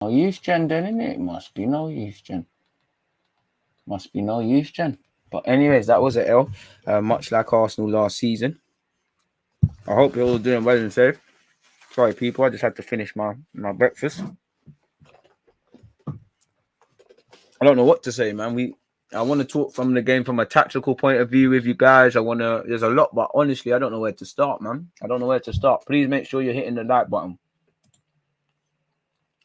No youth gen then, innit? Must be no youth gen. Must be no youth gen. But anyways, that was an L. Much like Arsenal last season. I hope you're all doing well and safe. Sorry, people. I just had to finish my breakfast. I don't know what to say, man. I want to talk from the game from a tactical point of view with you guys. There's a lot, but honestly, I don't know where to start, man. I don't know where to start. Please make sure you're hitting the like button.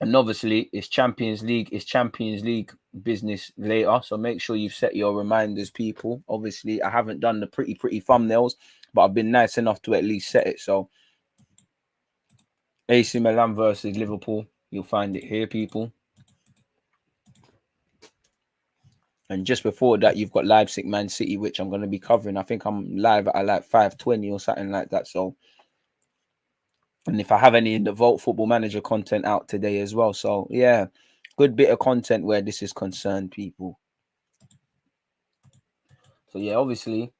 And obviously, it's Champions League business later. So make sure you've set your reminders, people. Obviously, I haven't done the pretty thumbnails, but I've been nice enough to at least set it. So AC Milan versus Liverpool. You'll find it here, people. And just before that, you've got Leipzig, Man City, which I'm going to be covering. I think I'm live at like 5:20 or something like that. So, and if I have any in the Vault Football Manager content out today as well. So, yeah, good bit of content where this is concerned, people. So, yeah, obviously,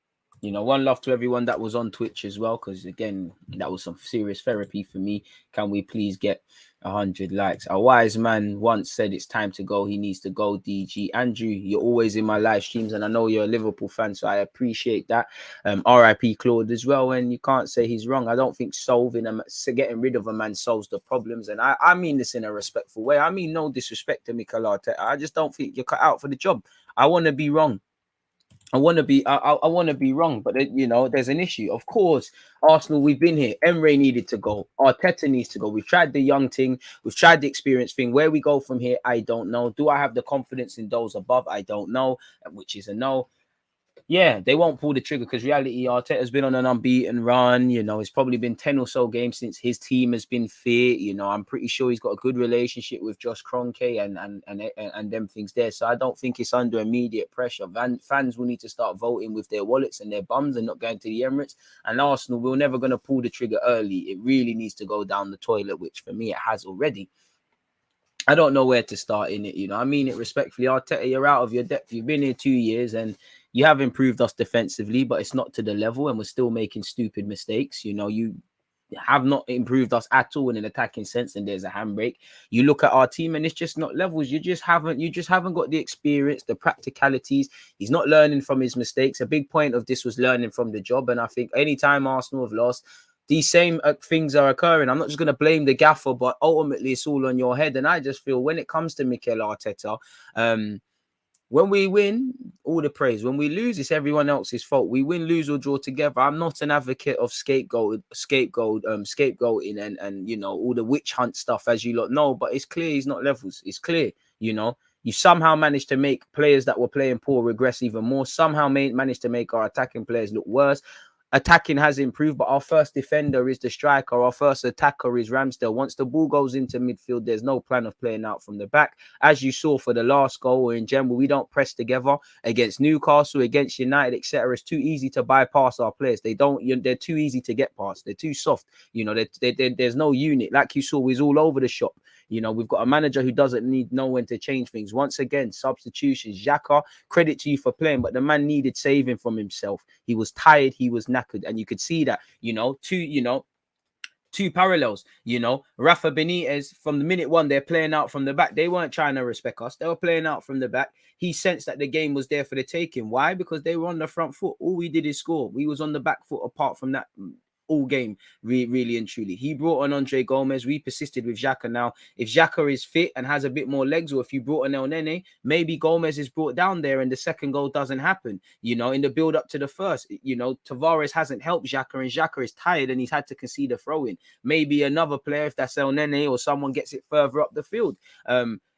one love to everyone that was on Twitch as well, because again, that was some serious therapy for me. Can we please get 100 likes? A wise man once said it's time to go. He needs to go, DG. Andrew, you're always in my live streams, and I know you're a Liverpool fan, so I appreciate that. RIP Claude as well, and you can't say he's wrong. I don't think getting rid of a man solves the problems, and I mean this in a respectful way. I mean no disrespect to Mikel Arteta. I just don't think you're cut out for the job. I want to be wrong. I want to be wrong, but there's an issue. Of course, Arsenal, we've been here. Emre needed to go. Arteta needs to go. We've tried the young thing. We've tried the experience thing. Where we go from here, I don't know. Do I have the confidence in those above? I don't know, which is a no. Yeah, they won't pull the trigger because reality, Arteta's been on an unbeaten run. It's probably been 10 or so games since his team has been fit. I'm pretty sure he's got a good relationship with Josh Kroenke and them things there. So I don't think it's under immediate pressure. Fans will need to start voting with their wallets and their bums and not going to the Emirates. And Arsenal, we're never going to pull the trigger early. It really needs to go down the toilet, which for me, it has already. I don't know where to start in it. I mean it respectfully. Arteta, you're out of your depth. You've been here 2 years and you have improved us defensively, but it's not to the level and we're still making stupid mistakes. You have not improved us at all in an attacking sense, and there's a handbrake. You look at our team and it's just not levels. You just haven't got the experience, the practicalities. He's not learning from his mistakes. A big point of this was learning from the job. And I think anytime Arsenal have lost, these same things are occurring. I'm not just going to blame the gaffer, but ultimately it's all on your head. And I just feel when it comes to Mikel Arteta, when we win, all the praise. When we lose, it's everyone else's fault. We win, lose, or draw together. I'm not an advocate of scapegoating and all the witch hunt stuff, as you lot know. But it's clear he's not levels. It's clear, You somehow managed to make players that were playing poor regress even more. Somehow managed to make our attacking players look worse. Attacking has improved, but our first defender is the striker. Our first attacker is Ramsdale. Once the ball goes into midfield, there's no plan of playing out from the back. As you saw for the last goal, or in general, we don't press together against Newcastle, against United, etc. It's too easy to bypass our players. They're too easy to get past. They're too soft. There's no unit. Like you saw, he's all over the shop. We've got a manager who doesn't know when to change things. Once again, substitutions. Xhaka, credit to you for playing, but the man needed saving from himself. He was tired. He was knackered. And you could see that, two parallels, Rafa Benitez, from the minute one, they're playing out from the back. They weren't trying to respect us. They were playing out from the back. He sensed that the game was there for the taking. Why? Because they were on the front foot. All we did is score. We was on the back foot apart from that all game, really and truly. He brought on Andre Gomez. We persisted with Xhaka. Now, if Xhaka is fit and has a bit more legs, or if you brought on El Nene, maybe Gomez is brought down there and the second goal doesn't happen. In the build up to the first, Tavares hasn't helped Xhaka, and Xhaka is tired and he's had to concede a throw in. Maybe another player, if that's El Nene or someone, gets it further up the field.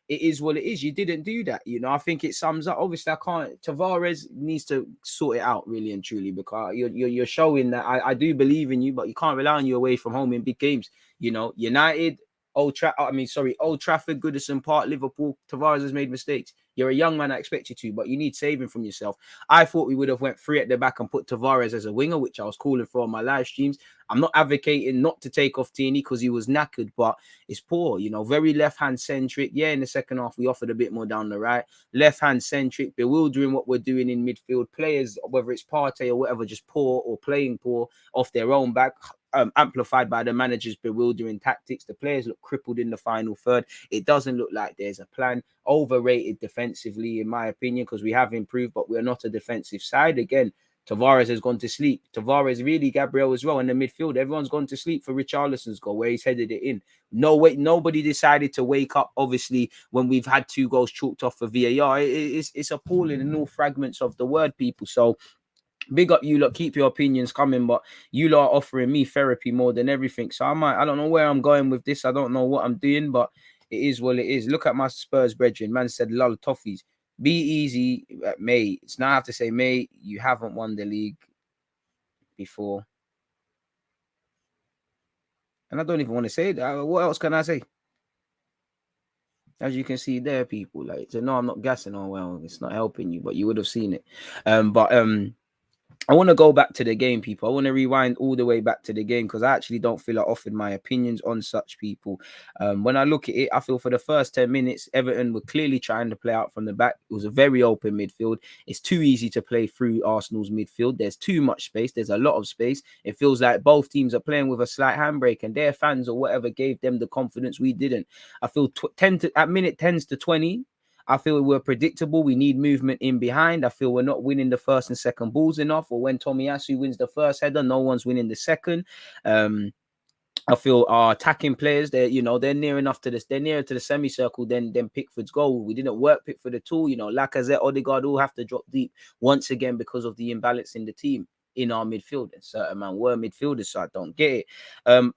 It is what it is. You didn't do that. I think it sums up. Obviously, I can't. Tavares needs to sort it out, really and truly, because you're showing that I do believe in you, but you can't rely on you away from home in big games. United, Old Trafford, Goodison Park, Liverpool. Tavares has made mistakes. You're a young man, I expect you to, but you need saving from yourself. I thought we would have went free at the back and put Tavares as a winger, which I was calling for on my live streams. I'm not advocating not to take off Tierney because he was knackered, but it's poor, very left-hand centric. Yeah, in the second half, we offered a bit more down the right. Left-hand centric, bewildering what we're doing in midfield. Players, whether it's Partey or whatever, just poor or playing poor off their own back. amplified by the manager's bewildering tactics. The players look crippled in the final third. It doesn't look like there's a plan. Overrated defensively, in my opinion, because we have improved, but we're not a defensive side. Again, Tavares has gone to sleep. Tavares, really, Gabriel as well in the midfield. Everyone's gone to sleep for Richarlison's goal, where he's headed it in. No way, nobody decided to wake up, obviously, when we've had 2 goals chalked off for VAR. It's appalling in all fragments of the word, people. So big up you lot, keep your opinions coming, but you lot are offering me therapy more than everything. So I don't know where I'm going with this. I don't know what I'm doing, but it is what it is. Look at my Spurs brethren. Man said, lol, toffees. Be easy, mate. It's now I have to say, mate, you haven't won the league before. And I don't even want to say that. What else can I say? As you can see there, people, like, so no, I'm not gassing. Oh, well, it's not helping you, but you would have seen it. I want to go back to the game, people. I want to rewind all the way back to the game because I actually don't feel I offered my opinions on such, people. When I look at it, I feel for the first 10 minutes, Everton were clearly trying to play out from the back. It was a very open midfield. It's too easy to play through Arsenal's midfield. There's too much space. There's a lot of space. It feels like both teams are playing with a slight handbrake, and their fans or whatever gave them the confidence we didn't. I feel at minute 10 to 20, I feel we're predictable. We need movement in behind. I feel we're not winning the first and second balls enough. Or when Tomiyasu wins the first header, no one's winning the second. I feel our attacking players, they're near enough to this. They're nearer to the semicircle than Pickford's goal. We didn't work Pickford at all. Lacazette, Odegaard all have to drop deep once again because of the imbalance in the team. In our midfield, and certain man were midfielders, so I don't get it.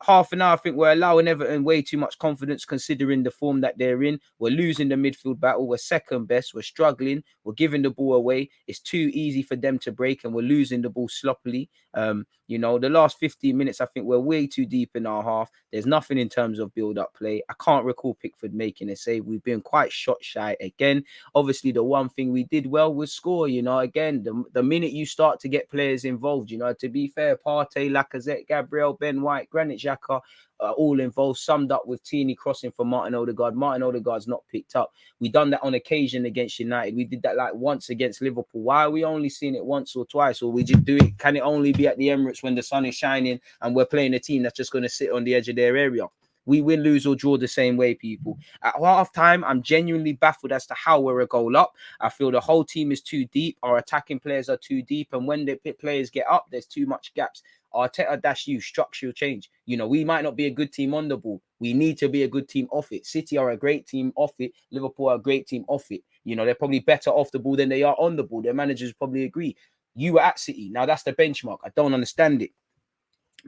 Half an hour, I think we're allowing Everton way too much confidence considering the form that they're in. We're losing the midfield battle. We're second best. We're struggling. We're giving the ball away. It's too easy for them to break, and we're losing the ball sloppily. The last 15 minutes, I think we're way too deep in our half. There's nothing in terms of build-up play. I can't recall Pickford making a save. We've been quite shot shy again. Obviously, the one thing we did well was score. Again, the minute you start to get players involved, to be fair, Partey, Lacazette, Gabriel, Ben White, Granit Xhaka, all involved, summed up with Tierney crossing for Martin Odegaard. Martin Odegaard's not picked up. We done that on occasion against United. We did that like once against Liverpool. Why are we only seeing it once or twice? Or we just do it? Can it only be at the Emirates when the sun is shining and we're playing a team that's just going to sit on the edge of their area? We win, lose, or draw the same way, people. At half time, I'm genuinely baffled as to how we're a goal up. I feel the whole team is too deep. Our attacking players are too deep. And when the players get up, there's too much gaps. Arteta-U, structural change. We might not be a good team on the ball. We need to be a good team off it. City are a great team off it. Liverpool are a great team off it. They're probably better off the ball than they are on the ball. Their managers probably agree. You were at City. Now, that's the benchmark. I don't understand it.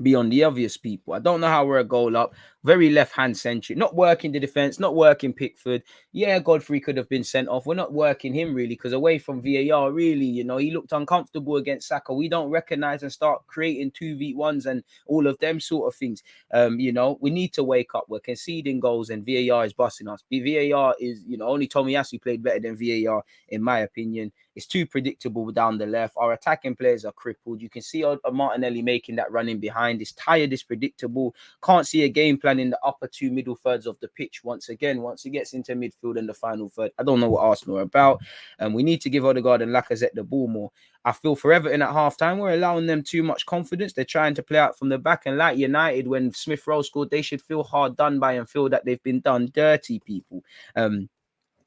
Beyond the obvious, people. I don't know how we're a goal up. Very left-hand centric. Not working the defense. Not working Pickford. Yeah, Godfrey could have been sent off. We're not working him, really, because away from VAR, really, he looked uncomfortable against Saka. We don't recognize and start creating 2v1s and all of them sort of things. We need to wake up. We're conceding goals and VAR is busting us. VAR is, only Tomiyasu played better than VAR, in my opinion. It's too predictable down the left. Our attacking players are crippled. You can see Martinelli making that running behind. It's tired, it's predictable. Can't see a game plan in the upper 2 middle thirds of the pitch once again. Once it gets into midfield and the final third, I don't know what Arsenal are about. And we need to give Odegaard and Lacazette the ball more. I feel for Everton at halftime, we're allowing them too much confidence. They're trying to play out from the back. And like United, when Smith Rowe scored, they should feel hard done by and feel that they've been done dirty, people.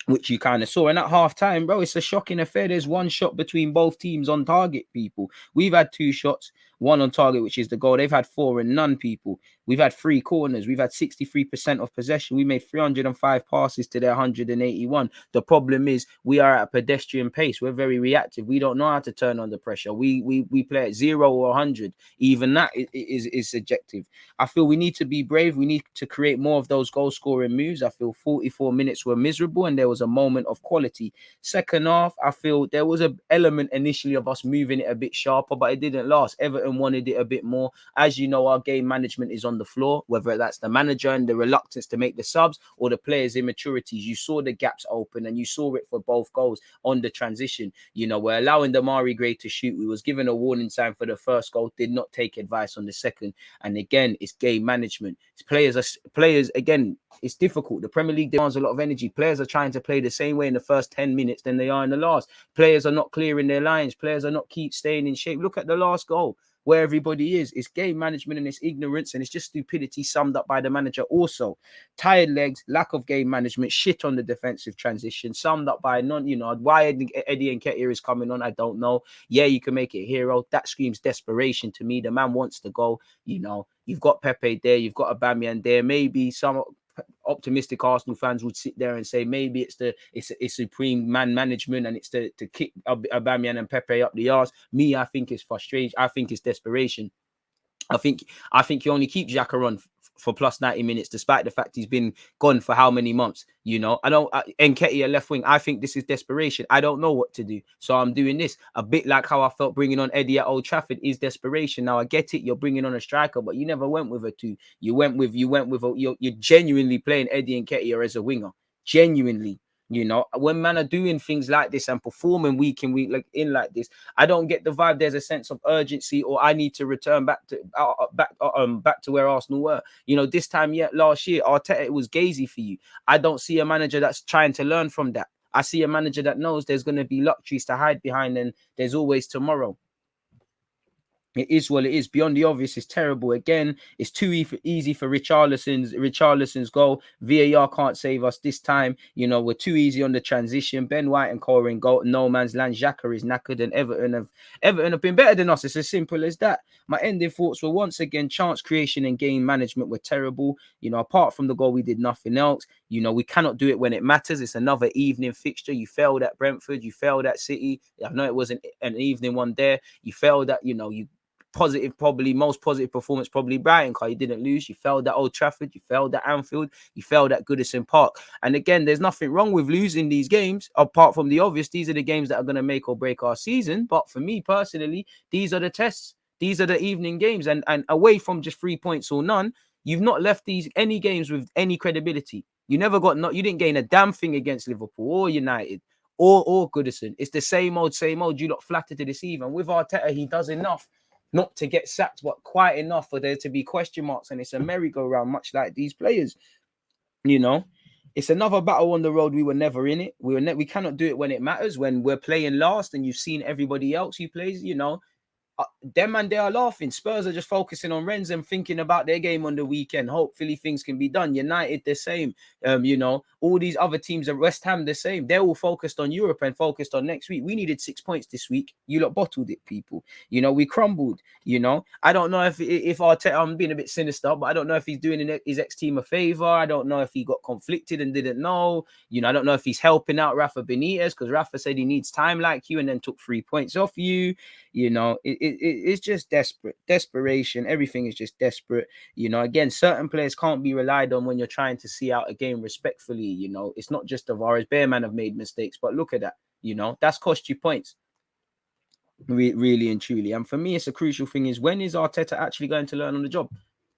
Which you kind of saw. And at half time, bro, it's a shocking affair. There's one shot between both teams on target, people. We've had 2 shots, 1 on target, which is the goal. They've had 4 and none, people. We've had 3 corners. We've had 63% of possession. We made 305 passes to their 181. The problem is we are at a pedestrian pace. We're very reactive. We don't know how to turn under pressure. We play at 0 or 100. Even that is subjective. I feel we need to be brave. We need to create more of those goal-scoring moves. I feel 44 minutes were miserable and there was a moment of quality. Second half, I feel there was an element initially of us moving it a bit sharper, but it didn't last. Everton wanted it a bit more. As you know, our game management is on the floor, whether that's the manager and the reluctance to make the subs or the players' immaturities. You saw the gaps open and you saw it for both goals on the transition. We're allowing Damari Gray to shoot. We was given a warning sign for the first goal, did not take advice on the second. And again, it's game management. Players again, It's difficult. The Premier League demands a lot of energy. Players are trying to play the same way in the first 10 minutes than they are in the last. Players are not clearing their lines. Players are not keep staying in shape. Look at the last goal where everybody is. It's game management and it's ignorance and it's just stupidity summed up by the manager also. Tired legs, lack of game management, shit on the defensive transition, summed up by why Eddie Nketiah is coming on, I don't know. Yeah, you can make it a hero. That screams desperation to me. The man wants to go. You've got Pepe there, you've got Aubameyang there. Maybe some optimistic Arsenal fans would sit there and say maybe it's supreme man management and it's to kick Aubameyang and Pepe up the arse. Me, I think it's frustration. I think it's desperation. I think you only keep Xhaka on for plus 90 minutes, despite the fact he's been gone for how many months. Nketiah left wing. I think this is desperation. I don't know what to do, so I'm doing this. A bit like how I felt bringing on Eddie at Old Trafford is desperation. Now I get it. You're bringing on a striker, but you never went with a two. You're genuinely playing Eddie Nketiah as a winger. Genuinely. When man are doing things like this and performing week in week like this, I don't get the vibe there's a sense of urgency or I need to return back to where Arsenal were. This time last year, Arteta, it was gazy for you. I don't see a manager that's trying to learn from that. I see a manager that knows there's going to be luxuries to hide behind and there's always tomorrow. It is what it is. Beyond the obvious, it's terrible. Again, it's too easy for Richarlison's goal. VAR can't save us this time. We're too easy on the transition. Ben White and Cora in goal. No man's land. Xhaka is knackered, and Everton have been better than us. It's as simple as that. My ending thoughts were once again chance creation and game management were terrible. Apart from the goal, we did nothing else. We cannot do it when it matters. It's another evening fixture. You failed at Brentford. You failed at City. I know it wasn't an evening one there. You failed at most positive performance, probably Brighton, because you didn't lose. You failed at Old Trafford, you failed at Anfield, you failed at Goodison Park. And again, there's nothing wrong with losing these games, apart from the obvious. These are the games that are going to make or break our season. But for me personally, these are the tests. These are the evening games. And away from just 3 points or none, you've not left any games with any credibility. You didn't gain a damn thing against Liverpool or United or Goodison. It's the same old. You lot flattered to deceive. And with Arteta, he does enough not to get sacked, but quite enough for there to be question marks, and it's a merry-go-round, much like these players. It's another battle on the road. We were never in it. We cannot do it when it matters. When we're playing last, and you've seen everybody else who plays, them and they are laughing. Spurs are just focusing on Rennes and thinking about their game on the weekend. Hopefully things can be done. United the same. All these other teams at West Ham the same. They're all focused on Europe and focused on next week. We needed 6 points this week. You lot bottled it, people. We crumbled. I don't know if Arteta, I'm being a bit sinister, but I don't know if he's doing his ex-team a favor. I don't know if he got conflicted and didn't know. I don't know if he's helping out Rafa Benitez because Rafa said he needs time like you and then took 3 points off you. It's just desperation. Everything is just desperate. Again, certain players can't be relied on when you're trying to see out a game respectfully. It's not just Tavares. Bearman have made mistakes, but look at that. That's cost you points. Really and truly. And for me, it's a crucial thing is when is Arteta actually going to learn on the job?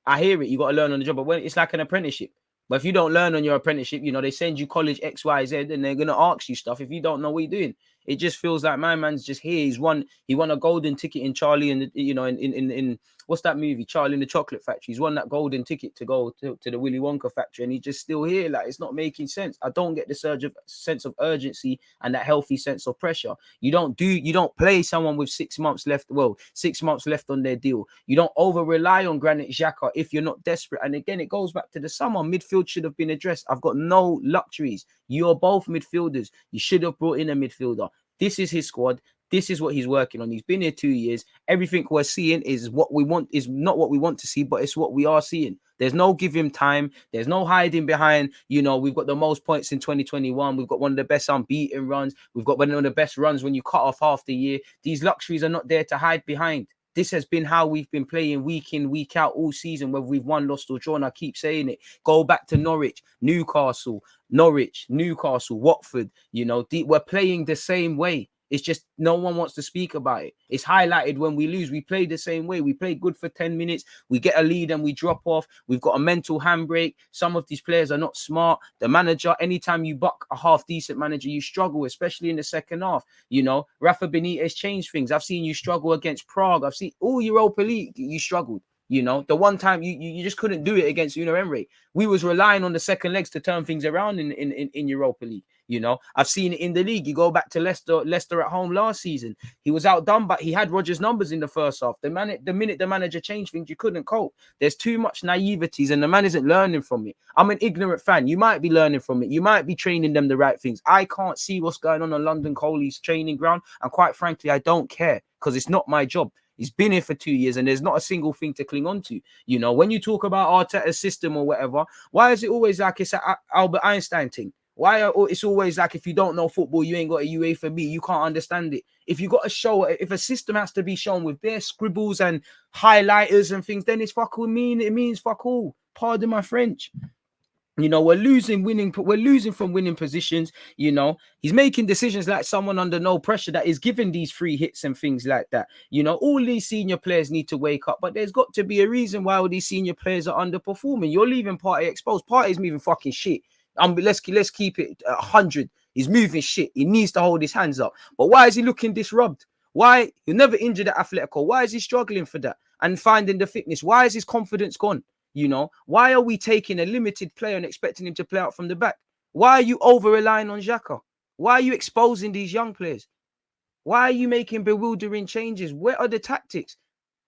I hear it. You got to learn on the job, but when it's like an apprenticeship. But if you don't learn on your apprenticeship, they send you college X, Y, Z, and they're going to ask you stuff if you don't know what you're doing. It just feels like my man's just here. He won a golden ticket in Charlie and in what's that movie? Charlie and the Chocolate Factory. He's won that golden ticket to go to the Willy Wonka factory, and he's just still here. Like, it's not making sense. I don't get the sense of urgency and that healthy sense of pressure. You don't play someone with 6 months left. Well, 6 months left on their deal. You don't over rely on Granit Xhaka if you're not desperate. And again, it goes back to the summer. Midfield should have been addressed. I've got no luxuries. You're both midfielders. You should have brought in a midfielder. This is his squad. This is what he's working on. He's been here 2 years. Everything we're seeing is what we want, is not what we want to see, but it's what we are seeing. There's no give him time. There's no hiding behind, we've got the most points in 2021. We've got one of the best unbeaten runs. We've got one of the best runs when you cut off half the year. These luxuries are not there to hide behind. This has been how we've been playing week in, week out all season, whether we've won, lost, or drawn. I keep saying it. Go back to Norwich, Newcastle, Watford. We're playing the same way. It's just no one wants to speak about it. It's highlighted when we lose. We play the same way. We play good for 10 minutes. We get a lead and we drop off. We've got a mental handbrake. Some of these players are not smart. The manager, anytime you buck a half-decent manager, you struggle, especially in the second half. Rafa Benitez changed things. I've seen you struggle against Prague. I've seen all Europa League. You struggled. You know, the one time you just couldn't do it against Unai Emery. We was relying on the second legs to turn things around in Europa League. You know, I've seen it in the league. You go back to Leicester at home last season. He was outdone, but he had Rodgers' numbers in the first half. The minute the manager changed things, you couldn't cope. There's too much naiveties, and the man isn't learning from it. I'm an ignorant fan. You might be learning from it. You might be training them the right things. I can't see what's going on London Coley's training ground, and quite frankly, I don't care because it's not my job. He's been here for 2 years and there's not a single thing to cling on to. You know, when you talk about Arteta's system or whatever, why is it always like it's an Albert Einstein thing? Why it's always like if you don't know football, you ain't got a UEFA B, you can't understand it. If you got to show, if a system has to be shown with bare scribbles and highlighters and things, then it's fuck all it means fuck all. Pardon my French. You know, we're losing from winning positions. You know, he's making decisions like someone under no pressure that is giving these free hits and things like that. You know, all these senior players need to wake up, but there's got to be a reason why all these senior players are underperforming. You're leaving Partey exposed. Partey's moving fucking shit. Let's keep it 100. He's moving shit. He needs to hold his hands up. But why is he looking disrupted? Why? He'll never injured at Atletico. Why is he struggling for that and finding the fitness? Why is his confidence gone? You know, why are we taking a limited player and expecting him to play out from the back? Why are you over-relying on Xhaka? Why are you exposing these young players? Why are you making bewildering changes? Where are the tactics?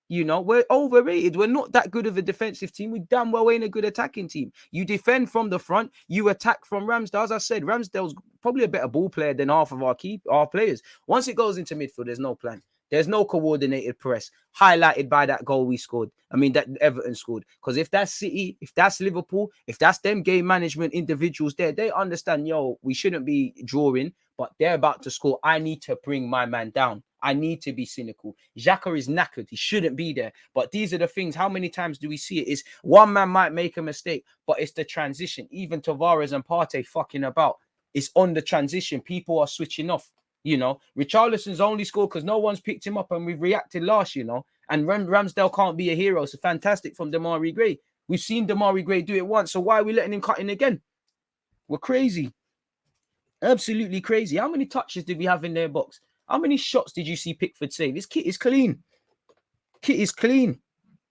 You know, we're overrated. We're not that good of a defensive team. We damn well ain't a good attacking team. You defend from the front. You attack from Ramsdale. As I said, Ramsdale's probably a better ball player than half of our players. Once it goes into midfield, there's no plan. There's no coordinated press, highlighted by that goal we scored. I mean, that Everton scored. Because if that's City, if that's Liverpool, if that's them game management individuals there, they understand, yo, we shouldn't be drawing, but they're about to score. I need to bring my man down. I need to be cynical. Xhaka is knackered. He shouldn't be there. But these are the things. How many times do we see it? Is one man might make a mistake, but it's the transition. Even Tavares and Partey fucking about. It's on the transition. People are switching off. You know, Richarlison's only scored because no one's picked him up and we've reacted last, you know. And Ramsdale can't be a hero. So fantastic from Damari Gray. We've seen Damari Gray do it once. So why are we letting him cut in again? We're crazy. Absolutely crazy. How many touches did we have in their box? How many shots did you see Pickford save? His kit is clean. Kit is clean.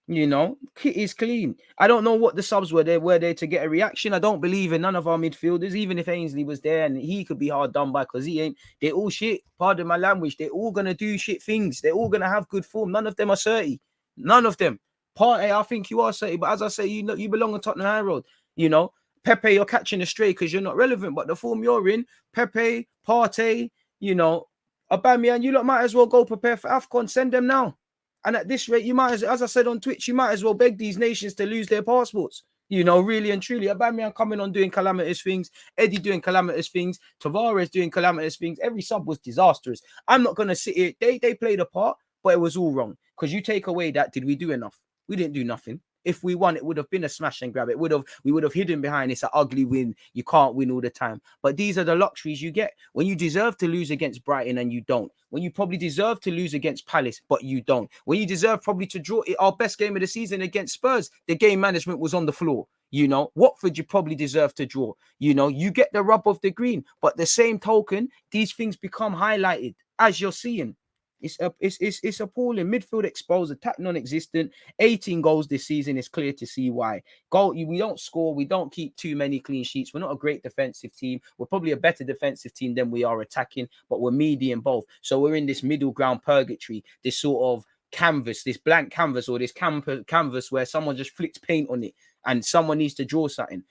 You know, kit is clean. I don't know what the subs were there to get a reaction. I don't believe in none of our midfielders, even if Ainsley was there and he could be hard done by because he ain't. They're all shit. Pardon my language. They're all going to do shit things. They're all going to have good form. None of them are 30. None of them. Partey, I think you are 30. But as I say, you belong on Tottenham High Road. You know, Pepe, you're catching a stray because you're not relevant. But the form you're in, Pepe, Partey, you know, Aubameyang, you lot might as well go prepare for AFCON. Send them now. And at this rate, you might, as I said on Twitch, you might as well beg these nations to lose their passports. You know, really and truly. Aubameyang coming on doing calamitous things. Eddie doing calamitous things. Tavares doing calamitous things. Every sub was disastrous. I'm not going to sit here. They played a part, but it was all wrong. Because you take away that, did we do enough? We didn't do nothing. If we won, it would have been a smash and grab. We would have hidden behind it's an ugly win. You can't win all the time. But these are the luxuries you get when you deserve to lose against Brighton and you don't. When you probably deserve to lose against Palace, but you don't. When you deserve probably to draw our best game of the season against Spurs, the game management was on the floor. You know, Watford, you probably deserve to draw. You know, you get the rub of the green. But the same token, these things become highlighted as you're seeing. It's appalling. Midfield exposed, attack non-existent. 18 goals this season. It's clear to see why. We don't score. We don't keep too many clean sheets. We're not a great defensive team. We're probably a better defensive team than we are attacking, but we're medium both. So we're in this middle ground purgatory, this sort of canvas, this blank canvas or this canvas where someone just flicks paint on it and someone needs to draw something.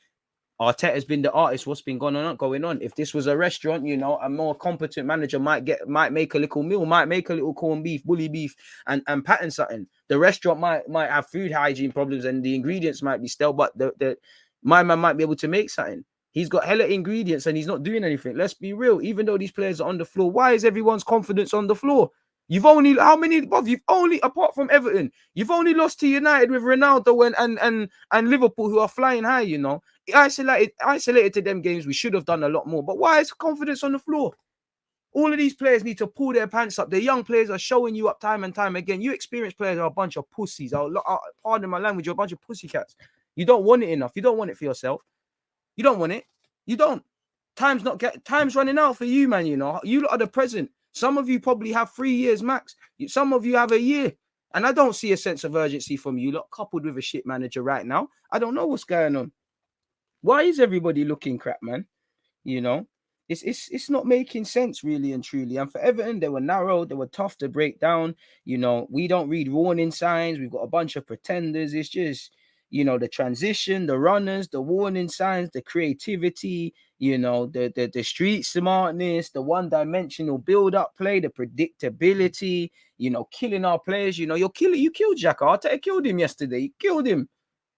Arteta's been the artist. What's been going on? If this was a restaurant, you know, a more competent manager might make a little meal, might make a little corned beef, bully beef, and pattern something. The restaurant might have food hygiene problems and the ingredients might be stale, but my man might be able to make something. He's got hella ingredients and he's not doing anything. Let's be real. Even though these players are on the floor, why is everyone's confidence on the floor? Apart from Everton, you've only lost to United with Ronaldo and Liverpool who are flying high, you know. Isolated to them games, we should have done a lot more. But why is confidence on the floor? All of these players need to pull their pants up. The young players are showing you up time and time again. You experienced players are a bunch of pussies. Pardon my language, you're a bunch of pussycats. You don't want it enough. You don't want it for yourself. You don't want it. You don't. Time's running out for you, man, you know. You lot are the present. Some of you probably have 3 years max. Some of you have a year. And I don't see a sense of urgency from you lot, coupled with a shit manager right now. I don't know what's going on. Why is everybody looking crap, man? You know, it's not making sense really and truly. And for Everton, they were narrow, they were tough to break down. You know, we don't read warning signs. We've got a bunch of pretenders. It's just, you know, the transition, the runners, the warning signs, the creativity, you know, the street smartness, the one-dimensional build-up play, the predictability, you know, killing our players. You know, you killed Jack. Arteta killed him yesterday. You killed him.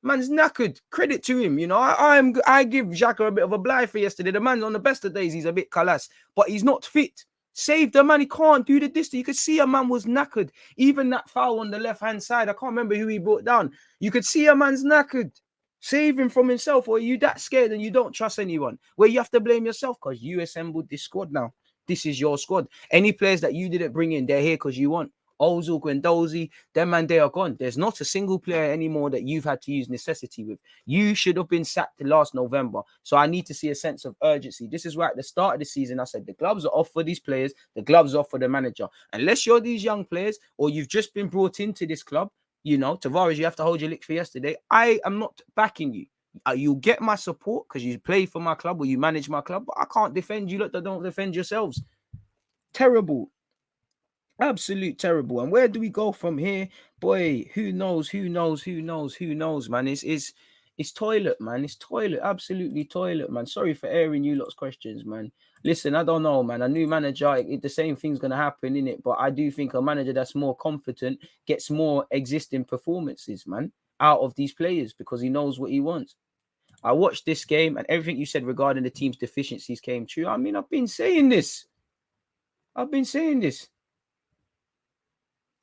Man's knackered. Credit to him. You know, I give Xhaka a bit of a blight for yesterday. The man's on the best of days. He's a bit callous, but he's not fit. Save the man. He can't do the distance. You could see a man was knackered. Even that foul on the left-hand side, I can't remember who he brought down. You could see a man's knackered. Save him from himself. Or are you that scared and you don't trust anyone? Where you have to blame yourself because you assembled this squad now. This is your squad. Any players that you didn't bring in, they're here because you want. Ozil, Guendouzi, them man, they are gone. There's not a single player anymore that you've had to use necessity with. You should have been sacked last November. So I need to see a sense of urgency. This is why at the start of the season, I said the gloves are off for these players. The gloves are off for the manager. Unless you're these young players or you've just been brought into this club, you know, Tavares, you have to hold your licks for yesterday. I am not backing you. You'll get my support because you play for my club or you manage my club, but I can't defend you. Look, don't defend yourselves. Terrible. Absolute terrible. And where do we go from here? Boy, who knows, man. It's toilet, man. It's toilet, absolutely toilet, man. Sorry for airing you lot's questions, man. Listen, I don't know, man. A new manager, the same thing's gonna happen in it, but I do think a manager that's more competent gets more existing performances, man, out of these players because he knows what he wants. I watched this game and everything you said regarding the team's deficiencies came true. I mean, I've been saying this.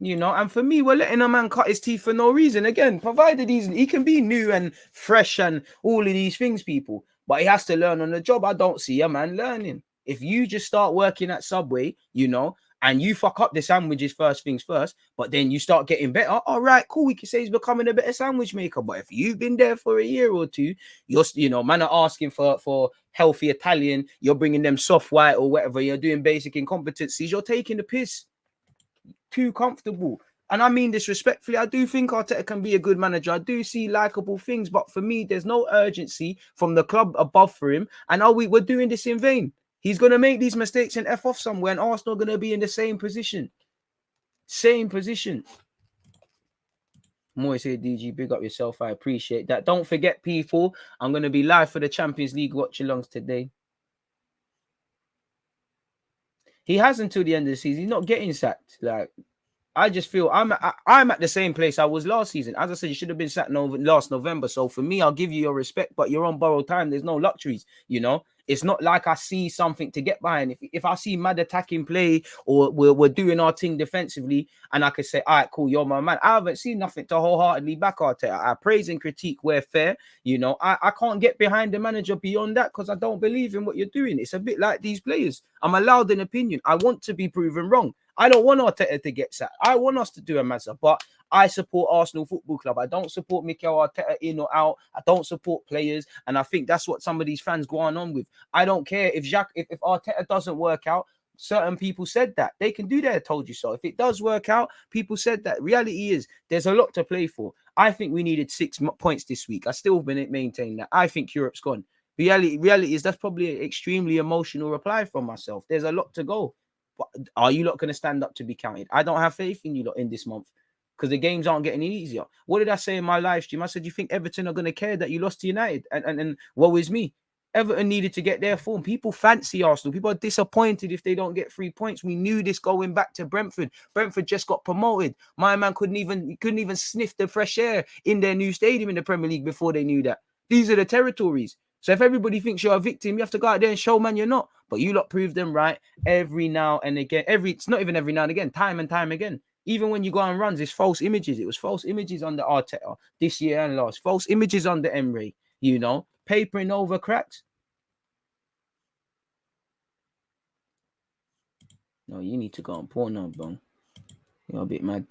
You know, and for me, we're letting a man cut his teeth for no reason. Again, provided he can be new and fresh and all of these things, people, but he has to learn on the job. I don't see a man learning. If you just start working at Subway, you know, and you fuck up the sandwiches first things first, but then you start getting better. All right, cool. We can say he's becoming a better sandwich maker. But if you've been there for a year or two, you know, man are asking for healthy Italian. You're bringing them soft white or whatever. You're doing basic incompetencies. You're taking the piss. Too comfortable. And I mean this respectfully. I do think Arteta can be a good manager. I do see likable things, but for me, there's no urgency from the club above for him. And we're doing this in vain. He's going to make these mistakes and F off somewhere, and Arsenal are going to be in the same position. Same position. Moise here, DG. Big up yourself. I appreciate that. Don't forget, people, I'm going to be live for the Champions League watch-alongs today. He has until the end of the season. He's not getting sacked. Like, I just feel I'm at the same place I was last season. As I said, you should have been sacked last November. So for me, I'll give you your respect, but you're on borrowed time. There's no luxuries, you know. It's not like I see something to get behind. If I see mad attacking play or we're doing our thing defensively and I could say, all right, cool, you're my man. I haven't seen nothing to wholeheartedly back Arteta. I praise and critique where fair. You know, I can't get behind the manager beyond that because I don't believe in what you're doing. It's a bit like these players. I'm allowed an opinion. I want to be proven wrong. I don't want Arteta to get sacked. I want us to do a matter, but I support Arsenal Football Club. I don't support Mikel Arteta in or out. I don't support players, and I think that's what some of these fans go on with. I don't care if Arteta doesn't work out. Certain people said that they can do that. I told you so. If it does work out, people said that. Reality is there's a lot to play for. I think we needed 6 points this week. I still maintain that. I think Europe's gone. Reality is that's probably an extremely emotional reply from myself. There's a lot to go. But are you not going to stand up to be counted? I don't have faith in you lot in this month because the games aren't getting any easier. What did I say in my live stream? I said, you think Everton are going to care that you lost to United? And woe is me. Everton needed to get their form. People fancy Arsenal. People are disappointed if they don't get 3 points. We knew this going back to Brentford. Brentford just got promoted. My man couldn't even sniff the fresh air in their new stadium in the Premier League before they knew that. These are the territories. So if everybody thinks you're a victim, you have to go out there and show, man, you're not. But you lot prove them right every now and again. It's not even every now and again, time and time again. Even when you go on runs, it's false images. It was false images under Arteta this year and last. False images under Emery, you know, papering over cracks. No, you need to go on porn, bro. You're a bit mad.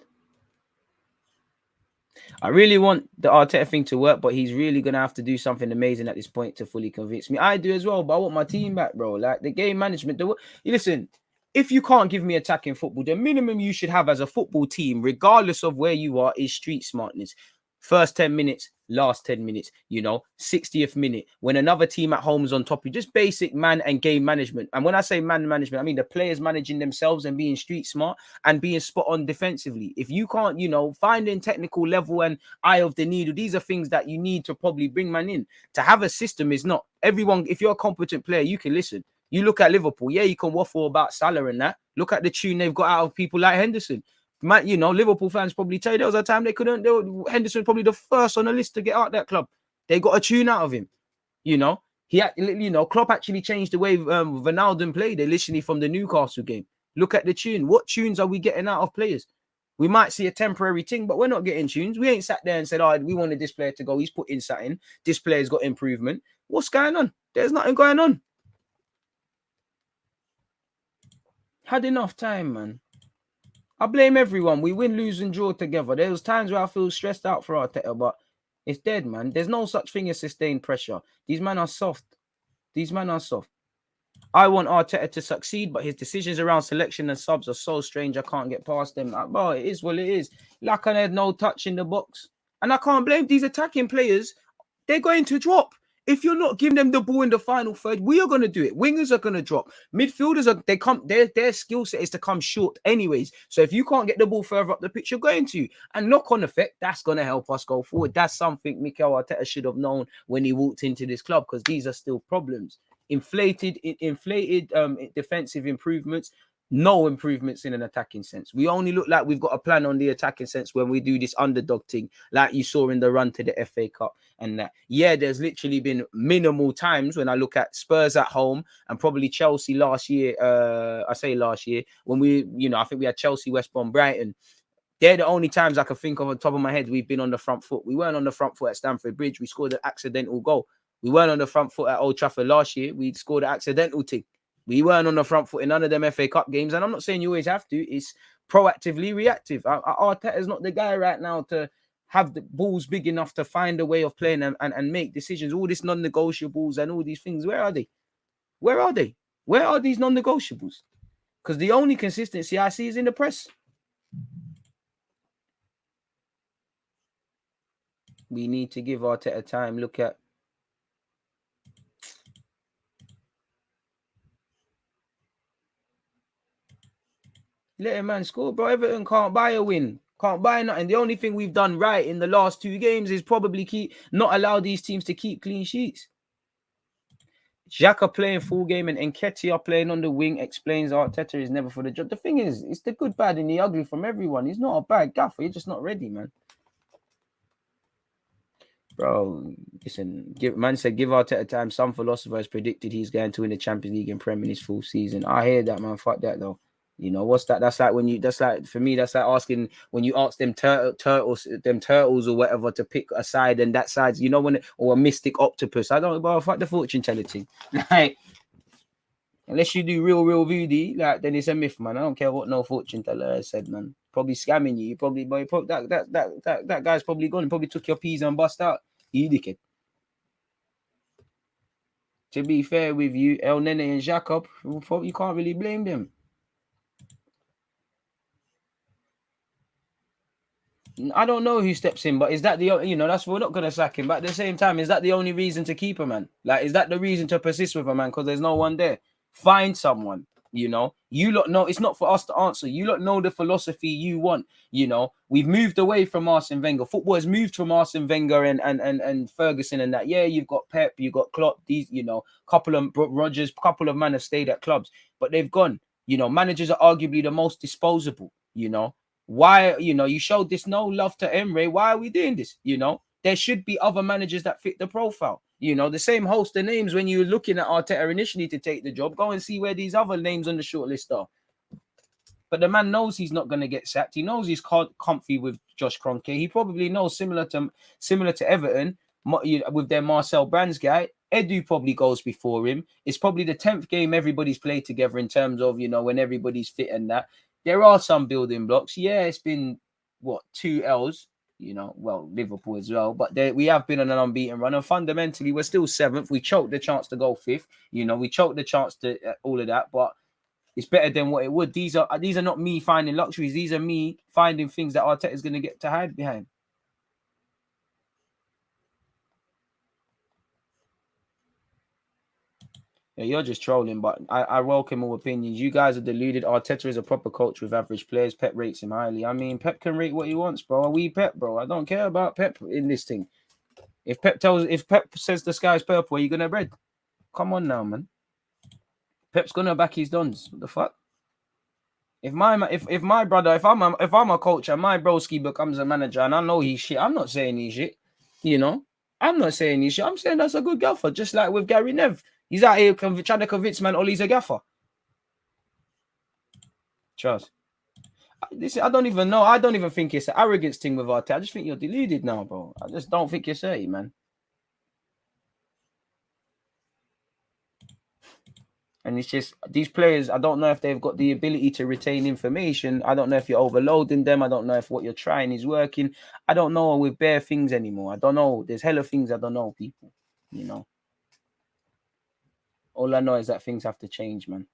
I really want the Arteta thing to work, but he's really going to have to do something amazing at this point to fully convince me. I do as well, but I want my team back, bro. Like the game management. Listen, if you can't give me attacking football, the minimum you should have as a football team, regardless of where you are, is street smartness. First 10 minutes, last 10 minutes, 60th minute, when another team at home is on top of you, just basic man and game management. And when I say man management, I mean the players managing themselves and being street smart and being spot on defensively. If you can't, finding technical level and eye of the needle, these are things that you need to probably bring man in. To have a system is not everyone. If you're a competent player, you can listen. You look at Liverpool, yeah, you can waffle about Salah and that. Look at the tune they've got out of people like Henderson. Man, Liverpool fans probably tell you there was a time they couldn't. Henderson probably the first on the list to get out that club. They got a tune out of him. He had, Klopp actually changed the way Ronaldo played. They literally from the Newcastle game. Look at the tune. What tunes are we getting out of players? We might see a temporary thing, but we're not getting tunes. We ain't sat there and said, "Oh, we wanted this player to go. He's put in something. This player's got improvement." What's going on? There's nothing going on. Had enough time, man. I blame everyone. We win, lose, and draw together. There's times where I feel stressed out for Arteta, but it's dead, man. There's no such thing as sustained pressure. These men are soft. I want Arteta to succeed, but his decisions around selection and subs are so strange. I can't get past them. But it is what it is. Like I had no touch in the box. And I can't blame these attacking players. They're going to drop. If you're not giving them the ball in the final third, we are going to do it. Wingers are going to drop. Midfielders their skill set is to come short anyways. So if you can't get the ball further up the pitch, you're going to. And knock-on effect, that's going to help us go forward. That's something Mikel Arteta should have known when he walked into this club, because these are still problems. Inflated defensive improvements. No improvements in an attacking sense. We only look like we've got a plan on the attacking sense when we do this underdog thing, like you saw in the run to the FA Cup and that. Yeah, there's literally been minimal times when I look at Spurs at home and probably Chelsea last year. I say last year when we, I think we had Chelsea, West Brom, Brighton. They're the only times I can think of on top of my head we've been on the front foot. We weren't on the front foot at Stamford Bridge. We scored an accidental goal. We weren't on the front foot at Old Trafford last year. We scored an accidental thing. We weren't on the front foot in none of them FA Cup games. And I'm not saying you always have to. It's proactively reactive. Arteta's not the guy right now to have the balls big enough to find a way of playing and make decisions. All these non-negotiables and all these things, where are they? Where are they? Where are these non-negotiables? Because the only consistency I see is in the press. We need to give Arteta time. Look at let a man score, bro. Everton can't buy a win. Can't buy nothing. The only thing we've done right in the last 2 games is probably not allow these teams to keep clean sheets. Xhaka playing full game and Nketiah playing on the wing explains Arteta is never for the job. The thing is, it's the good, bad, and the ugly from everyone. He's not a bad gaffer. You're just not ready, man. Bro, listen, man said give Arteta time. Some philosophers predicted he's going to win the Champions League and Premier in his full season. I hear that, man. Fuck that, though. What's that? That's like for me, that's like asking when you ask them turtles or whatever to pick a side, and that side's, or a mystic octopus. I don't know, fuck the fortune telling thing. Like, unless you do real voodoo, like, then it's a myth, man. I don't care what no fortune teller has said, man. Probably scamming you. That guy's probably gone. He probably took your peas and bust out. You dickhead. To be fair with you, El Nene and Jacob, you can't really blame them. I don't know who steps in, but is that that's we're not gonna sack him. But at the same time, is that the only reason to keep a man? Like, is that the reason to persist with a man? Because there's no one there. Find someone. You lot know it's not for us to answer. You lot know the philosophy you want. We've moved away from Arsene Wenger. Football has moved from Arsene Wenger and Ferguson and that. Yeah, you've got Pep, you've got Klopp. These, couple of Rodgers, couple of men have stayed at clubs, but they've gone. Managers are arguably the most disposable. Why, you showed this no love to Emre. Why are we doing this? There should be other managers that fit the profile. The same host of names when you're looking at Arteta initially to take the job. Go and see where these other names on the shortlist are. But the man knows he's not going to get sacked. He knows he's comfy with Josh Kroenke. He probably knows similar to Everton with their Marcel Brands guy. Edu probably goes before him. It's probably the 10th game everybody's played together in terms of, when everybody's fit and that. There are some building blocks. Yeah, it's been, 2 L's, Liverpool as well. But we have been on an unbeaten run. And fundamentally, we're still 7th. We choked the chance to go 5th. We choked the chance to all of that. But it's better than what it would. These are not me finding luxuries. These are me finding things that Arteta is going to get to hide behind. Yeah, you're just trolling, but I welcome all opinions. You guys are deluded. Arteta is a proper coach with average players. Pep rates him highly. I mean, Pep can rate what he wants, bro. Are we Pep, bro? I don't care about Pep in this thing. If Pep says the sky is purple, are you gonna bread? Come on now, man. Pep's gonna back his dons. What the fuck? If I'm a coach and my broski becomes a manager and I know he's shit, I'm not saying he's shit. You know, I'm not saying he's shit. I'm saying that's a good gaffer. Just like with Gary Nev, he's out here trying to convince man Ollie's a gaffer. Trust. I don't even know. I don't even think it's an arrogance thing with Arteta. I just think you're deluded now, bro. I just don't think you're dirty, man. And it's just these players, I don't know if they've got the ability to retain information. I don't know if you're overloading them. I don't know if what you're trying is working. I don't know with bare things anymore. I don't know. There's hella things I don't know, people. You know. All I know is that things have to change, man.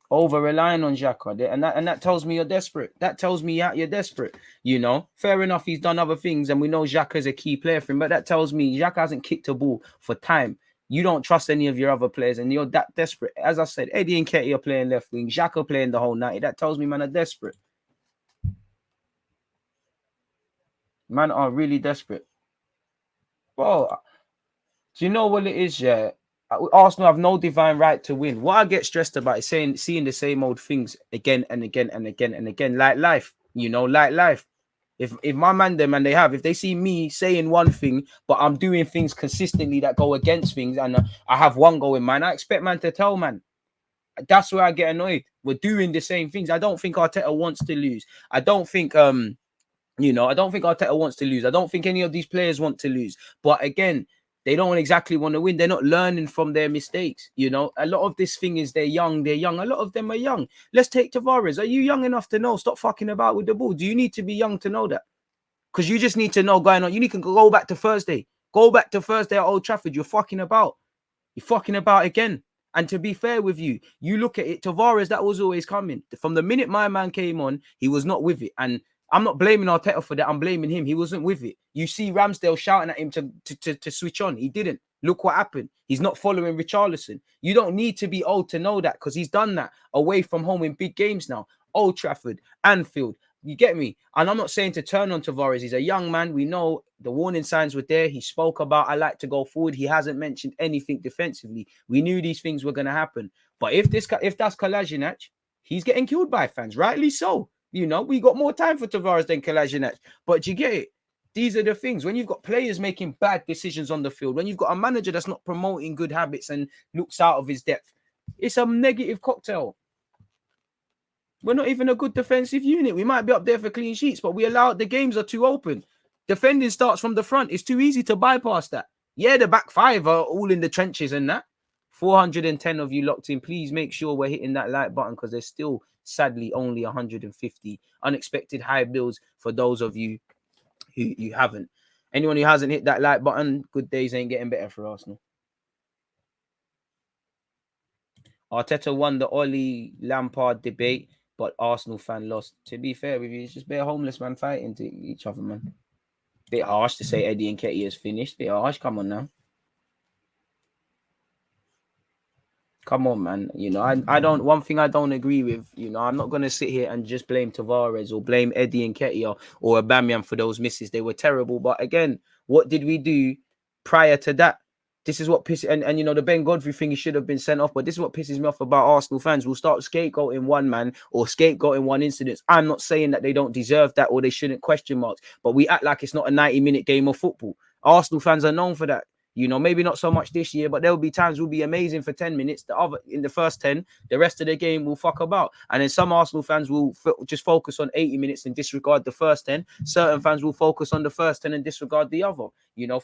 Over relying on Xhaka, and that tells me you're desperate. That tells me you're desperate. You know, fair enough. He's done other things, and we know Xhaka is a key player for him. But that tells me Xhaka hasn't kicked a ball for time. You don't trust any of your other players, and you're that desperate. As I said, Eddie and Ketty are playing left wing. Xhaka playing the whole night. That tells me, man, are desperate. Man are really desperate. Well, do you know what it is? Yeah. Arsenal have no divine right to win. What I get stressed about is seeing the same old things again and again and again and again, like life. You know, like life. If my man them and if they see me saying one thing, but I'm doing things consistently that go against things, and I have one goal in mind, I expect man to tell man. That's where I get annoyed. We're doing the same things. I don't think Arteta wants to lose. I don't think I don't think Arteta wants to lose. I don't think any of these players want to lose. But again, they don't exactly want to win. They're not learning from their mistakes. You know, a lot of this thing is they're young. A lot of them are young. Let's take Tavares. Are you young enough to know? Stop fucking about with the ball. Do you need to be young to know that? Because you just need to know going on. You need to go back to Thursday. Go back to Thursday at Old Trafford. You're fucking about. You're fucking about again. And to be fair with you, you look at it, Tavares, that was always coming. From the minute my man came on, he was not with it. And I'm not blaming Arteta for that. I'm blaming him. He wasn't with it. You see Ramsdale shouting at him to switch on. He didn't. Look what happened. He's not following Richarlison. You don't need to be old to know that because he's done that away from home in big games now. Old Trafford, Anfield. You get me? And I'm not saying to turn on Tavares. He's a young man. We know the warning signs were there. He spoke about, I like to go forward. He hasn't mentioned anything defensively. We knew these things were going to happen. But if that's Kolasinac, he's getting killed by fans. Rightly so. You know, we got more time for Tavares than Kolasinac. But you get it? These are the things. When you've got players making bad decisions on the field, when you've got a manager that's not promoting good habits and looks out of his depth, it's a negative cocktail. We're not even a good defensive unit. We might be up there for clean sheets, but the games are too open. Defending starts from the front. It's too easy to bypass that. Yeah, the back five are all in the trenches and that. 410 of you locked in. Please make sure we're hitting that like button because there's still, sadly, only 150 unexpected high bills for those of you who haven't. Anyone who hasn't hit that like button, good days ain't getting better for Arsenal. Arteta won the Ollie Lampard debate, but Arsenal fan lost. To be fair with you, it's just bare homeless man fighting to each other, man. Bit harsh to say Eddie and Ketty has finished. Bit harsh. Come on now. Come on, man. You know, I don't. One thing I don't agree with. You know, I'm not gonna sit here and just blame Tavares or blame Eddie and Ketty or Aubameyang for those misses. They were terrible. But again, what did we do prior to that? This is what pisses and you know the Ben Godfrey thing, he should have been sent off. But this is what pisses me off about Arsenal fans. We'll start scapegoating one man or scapegoating one incident. I'm not saying that they don't deserve that or they shouldn't question marks, but we act like it's not a 90-minute game of football. Arsenal fans are known for that. You know, maybe not so much this year, but there will be times we'll be amazing for 10 minutes. In the first 10, the rest of the game will fuck about. And then some Arsenal fans will just focus on 80 minutes and disregard the first 10. Certain fans will focus on the first 10 and disregard the other. You know,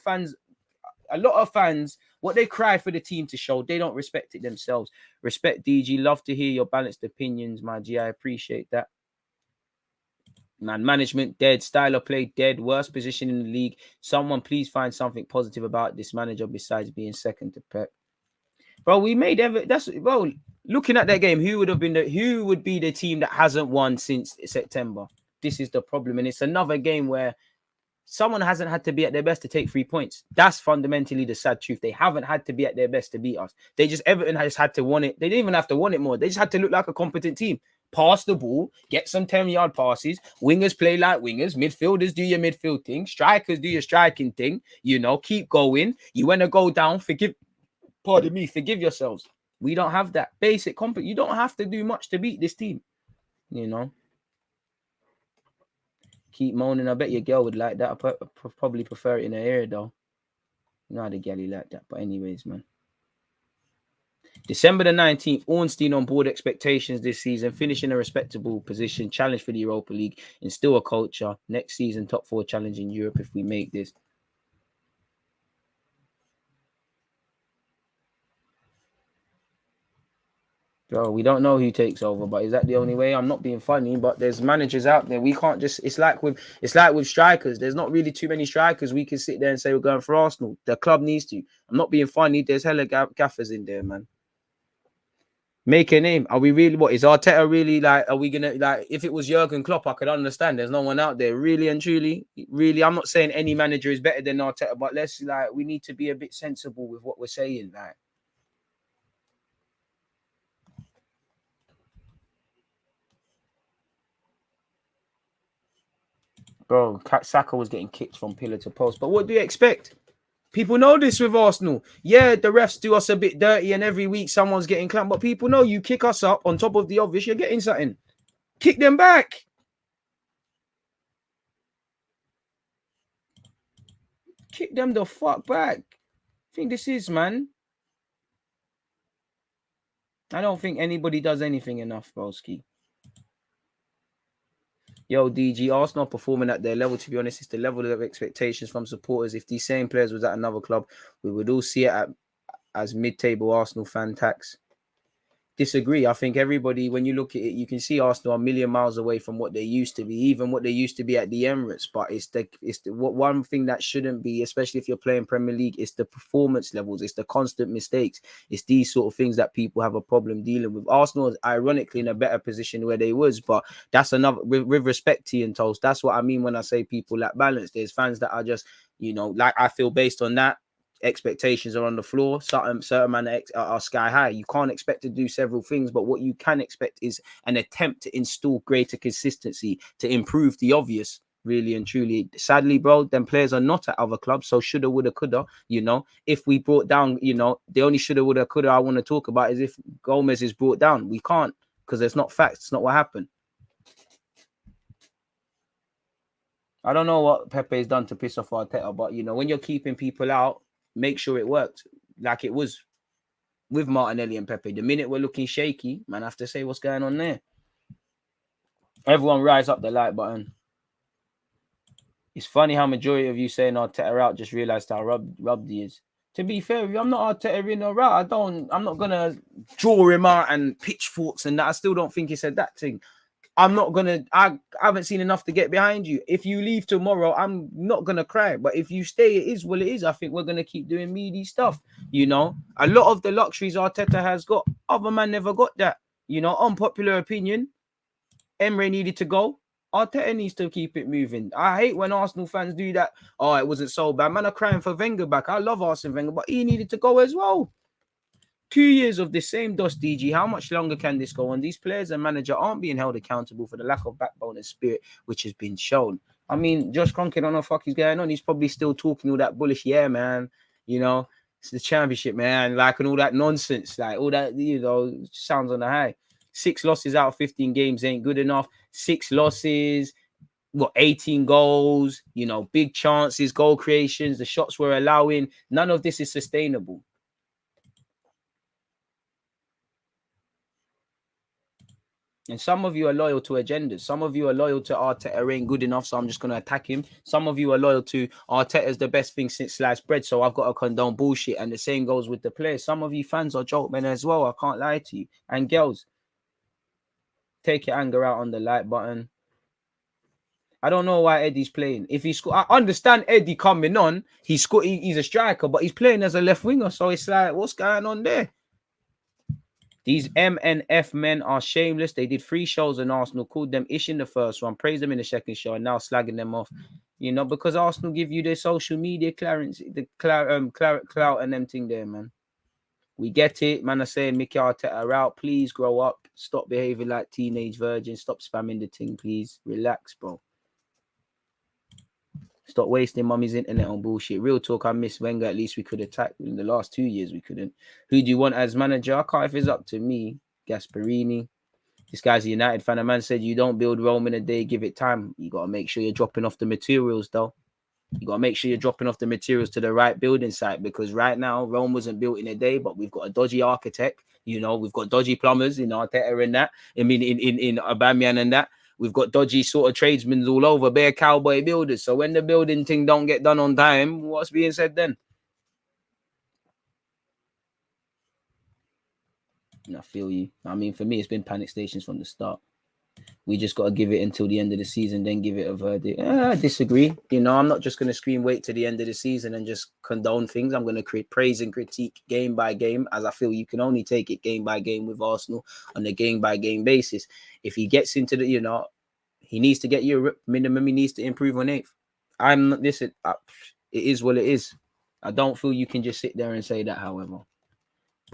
a lot of fans, what they cry for the team to show, they don't respect it themselves. Respect, DG. Love to hear your balanced opinions, my G. I appreciate that. Man, management dead, style of play dead, worst position in the league. Someone please find something positive about this manager besides being second to Pep. Bro, we made bro, looking at that game, who would be the team that hasn't won since September? This is the problem, and it's another game where someone hasn't had to be at their best to take 3 points. That's fundamentally the sad truth. They haven't had to be at their best to beat us. Everton has had to want it. They didn't even have to want it more. They just had to look like a competent team. Pass the ball, get some 10-yard passes. Wingers play like wingers. Midfielders do your midfield thing. Strikers do your striking thing. Keep going. You want to go down, forgive yourselves. We don't have that basic competence. You don't have to do much to beat this team. Keep moaning. I bet your girl would like that. I probably prefer it in her ear, though. You know how the galley like that. But anyways, man. December the 19th, Ornstein on board expectations this season, finishing a respectable position, challenge for the Europa League, instill a culture. Next season, top 4 challenge in Europe if we make this. Bro, we don't know who takes over, but is that the only way? I'm not being funny, but there's managers out there. We can't just. It's like with strikers. There's not really too many strikers. We can sit there and say we're going for Arsenal. The club needs to. I'm not being funny. There's hella gaffers in there, man. Make a name. Are we really? What is Arteta really like? Are we gonna like? If it was Jurgen Klopp, I could understand. There's no one out there, really and truly. Really, I'm not saying any manager is better than Arteta, but we need to be a bit sensible with what we're saying, like. Bro, Saka was getting kicked from pillar to post. But what do you expect? People know this with Arsenal. Yeah, the refs do us a bit dirty and every week someone's getting clamped. But people know you kick us up on top of the obvious, you're getting something. Kick them back. Kick them the fuck back. I think this is, man. I don't think anybody does anything enough, broski. Yo, DG, Arsenal performing at their level. To be honest, it's the level of expectations from supporters. If these same players was at another club, we would all see it as mid-table Arsenal fan tax. Disagree. I think everybody, when you look at it, you can see Arsenal a million miles away from what they used to be, even what they used to be at the Emirates. But it's the one thing that shouldn't be, especially if you're playing Premier League, it's the performance levels, it's the constant mistakes, it's these sort of things that people have a problem dealing with. Arsenal is ironically in a better position where they was, but that's another with respect to and Toast. That's what I mean when I say people lack balance. There's fans that are just, like I feel based on that. Expectations are on the floor. Certain men are sky high. You can't expect to do several things, but what you can expect is an attempt to install greater consistency to improve the obvious, really and truly. Sadly, bro, them players are not at other clubs, so shoulda, woulda, coulda. If we brought down, the only shoulda, woulda, coulda I want to talk about is if Gomez is brought down. We can't because it's not facts. It's not what happened. I don't know what Pepe's done to piss off Arteta, but when you're keeping people out, make sure it worked like it was with Martinelli and Pepe. The minute we're looking shaky, man, I have to say what's going on there. Everyone rise up the like button. It's funny how majority of you saying Arteta out just realized how rubbed he is. To be fair, I'm not Arteta in or out. I'm not gonna draw him out and pitchforks and that. I still don't think he said that thing. I haven't seen enough to get behind you. If you leave tomorrow, I'm not going to cry. But if you stay, it is what it is. I think we're going to keep doing meaty stuff. A lot of the luxuries Arteta has got, other man never got that. Unpopular opinion, Emre needed to go. Arteta needs to keep it moving. I hate when Arsenal fans do that. Oh, it wasn't so bad. Man, I'm crying for Wenger back. I love Arsene Wenger, but he needed to go as well. 2 years of the same dust, DG. How much longer can this go on? These players and manager aren't being held accountable for the lack of backbone and spirit which has been shown. I mean, Josh Kroenke don't know what the fuck is going on. He's probably still talking all that bullish. Yeah, man. It's the championship, man. And all that nonsense. All that, sounds on the high. 6 losses out of 15 games ain't good enough. 6 losses. 18 goals. Big chances, goal creations. The shots we're allowing. None of this is sustainable. And some of you are loyal to agendas. Some of you are loyal to Arteta ain't good enough, so I'm just going to attack him. Some of you are loyal to Arteta's the best thing since sliced bread, so I've got to condone bullshit. And the same goes with the players. Some of you fans are joke men as well. I can't lie to you. And girls, take your anger out on the like button. I don't know why Eddie's playing. If he I understand Eddie coming on. He's a striker, but he's playing as a left winger. So it's like, what's going on there? These M and F men are shameless. They did 3 shows on Arsenal, called them ish in the first one, praised them in the second show, and now slagging them off. You know, because Arsenal give you their social media clearance, the clout and them thing there, man. We get it. Man are saying Mikel Arteta out. Please grow up. Stop behaving like teenage virgins. Stop spamming the thing, please. Relax, bro. Stop wasting mummy's internet on bullshit. Real talk, I miss Wenger. At least we could attack. In the last 2 years, we couldn't. Who do you want as manager? I can't if it's up to me. Gasperini. This guy's a United fan. A man said, you don't build Rome in a day, give it time. You got to make sure you're dropping off the materials, though. You got to make sure you're dropping off the materials to the right building site, because right now, Rome wasn't built in a day, but we've got a dodgy architect. You know, we've got dodgy plumbers in Arteta and that. I mean, in Aubameyang and that. We've got dodgy sort of tradesmen all over, bare cowboy builders. So when the building thing don't get done on time, what's being said then? I feel you. I mean, for me, it's been panic stations from the start. We just got to give it until the end of the season, then give it a verdict. I disagree. You know, I'm not just going to scream wait to the end of the season and just condone things. I'm going to create praise and critique game by game, as I feel you can only take it game by game with Arsenal on a game by game basis. If he gets into the, you know, he needs to get Europe minimum. He needs to improve on 8th. I'm not this. It is what it is. I don't feel you can just sit there and say that. However,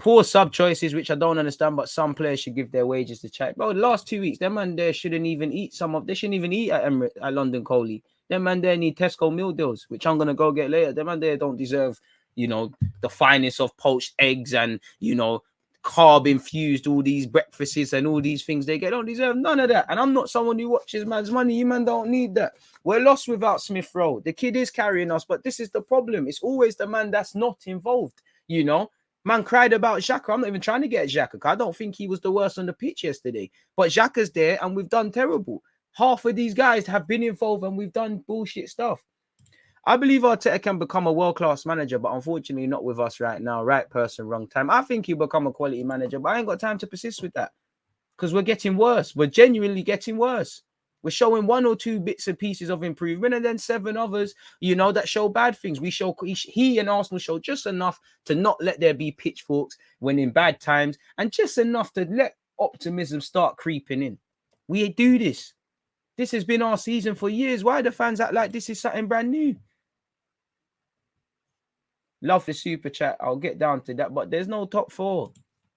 poor sub choices, which I don't understand, but some players should give their wages to check. Bro, the last 2 weeks, them man there shouldn't even eat they shouldn't even eat at London Coley. Them man there need Tesco meal deals, which I'm gonna go get later. Them man there don't deserve, you know, the finest of poached eggs and, you know, carb infused all these breakfasts and all these things they get. Don't deserve none of that. And I'm not someone who watches man's money. You man don't need that. We're lost without Smith Rowe. The kid is carrying us, but this is the problem. It's always the man that's not involved, you know. Man cried about Xhaka. I'm not even trying to get Xhaka. I don't think he was the worst on the pitch yesterday. But Xhaka's there and we've done terrible. Half of these guys have been involved and we've done bullshit stuff. I believe Arteta can become a world-class manager, but unfortunately not with us right now. Right person, wrong time. I think he'll become a quality manager, but I ain't got time to persist with that because we're getting worse. We're genuinely getting worse. We're showing 1 or 2 bits and pieces of improvement and then 7 others, you know, that show bad things. He and Arsenal show just enough to not let there be pitchforks when in bad times and just enough to let optimism start creeping in. We do this. This has been our season for years. Why do fans act like this is something brand new? Love the super chat. I'll get down to that, but there's no top 4.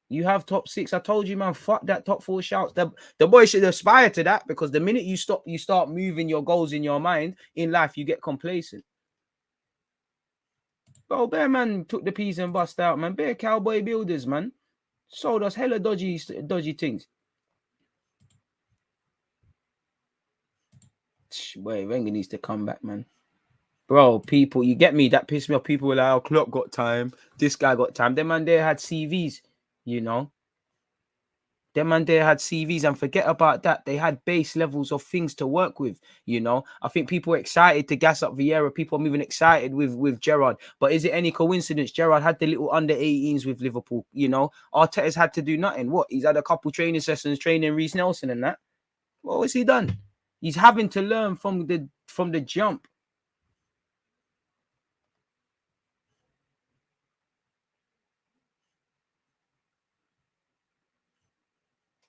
You have top 6. I told you, man, fuck that top 4 shouts. The boys should aspire to that because the minute you start moving your goals in your mind in life, you get complacent. Bro, Bear man took the peas and bust out, man. Bear cowboy builders, man. Sold us hella dodgy things. Boy, Wenger needs to come back, man. Bro, people, you get me? That pissed me off. People were like, oh, Klopp got time. This guy got time. Them man there had CVs, you know. Them man there had CVs, and forget about that. They had base levels of things to work with, you know. I think people were excited to gas up Vieira. People are even excited with Gerrard. But is it any coincidence? Gerrard had the little under 18s with Liverpool, you know. Arteta's had to do nothing. What? He's had a couple training sessions training Reece Nelson and that. What has he done? He's having to learn from the jump.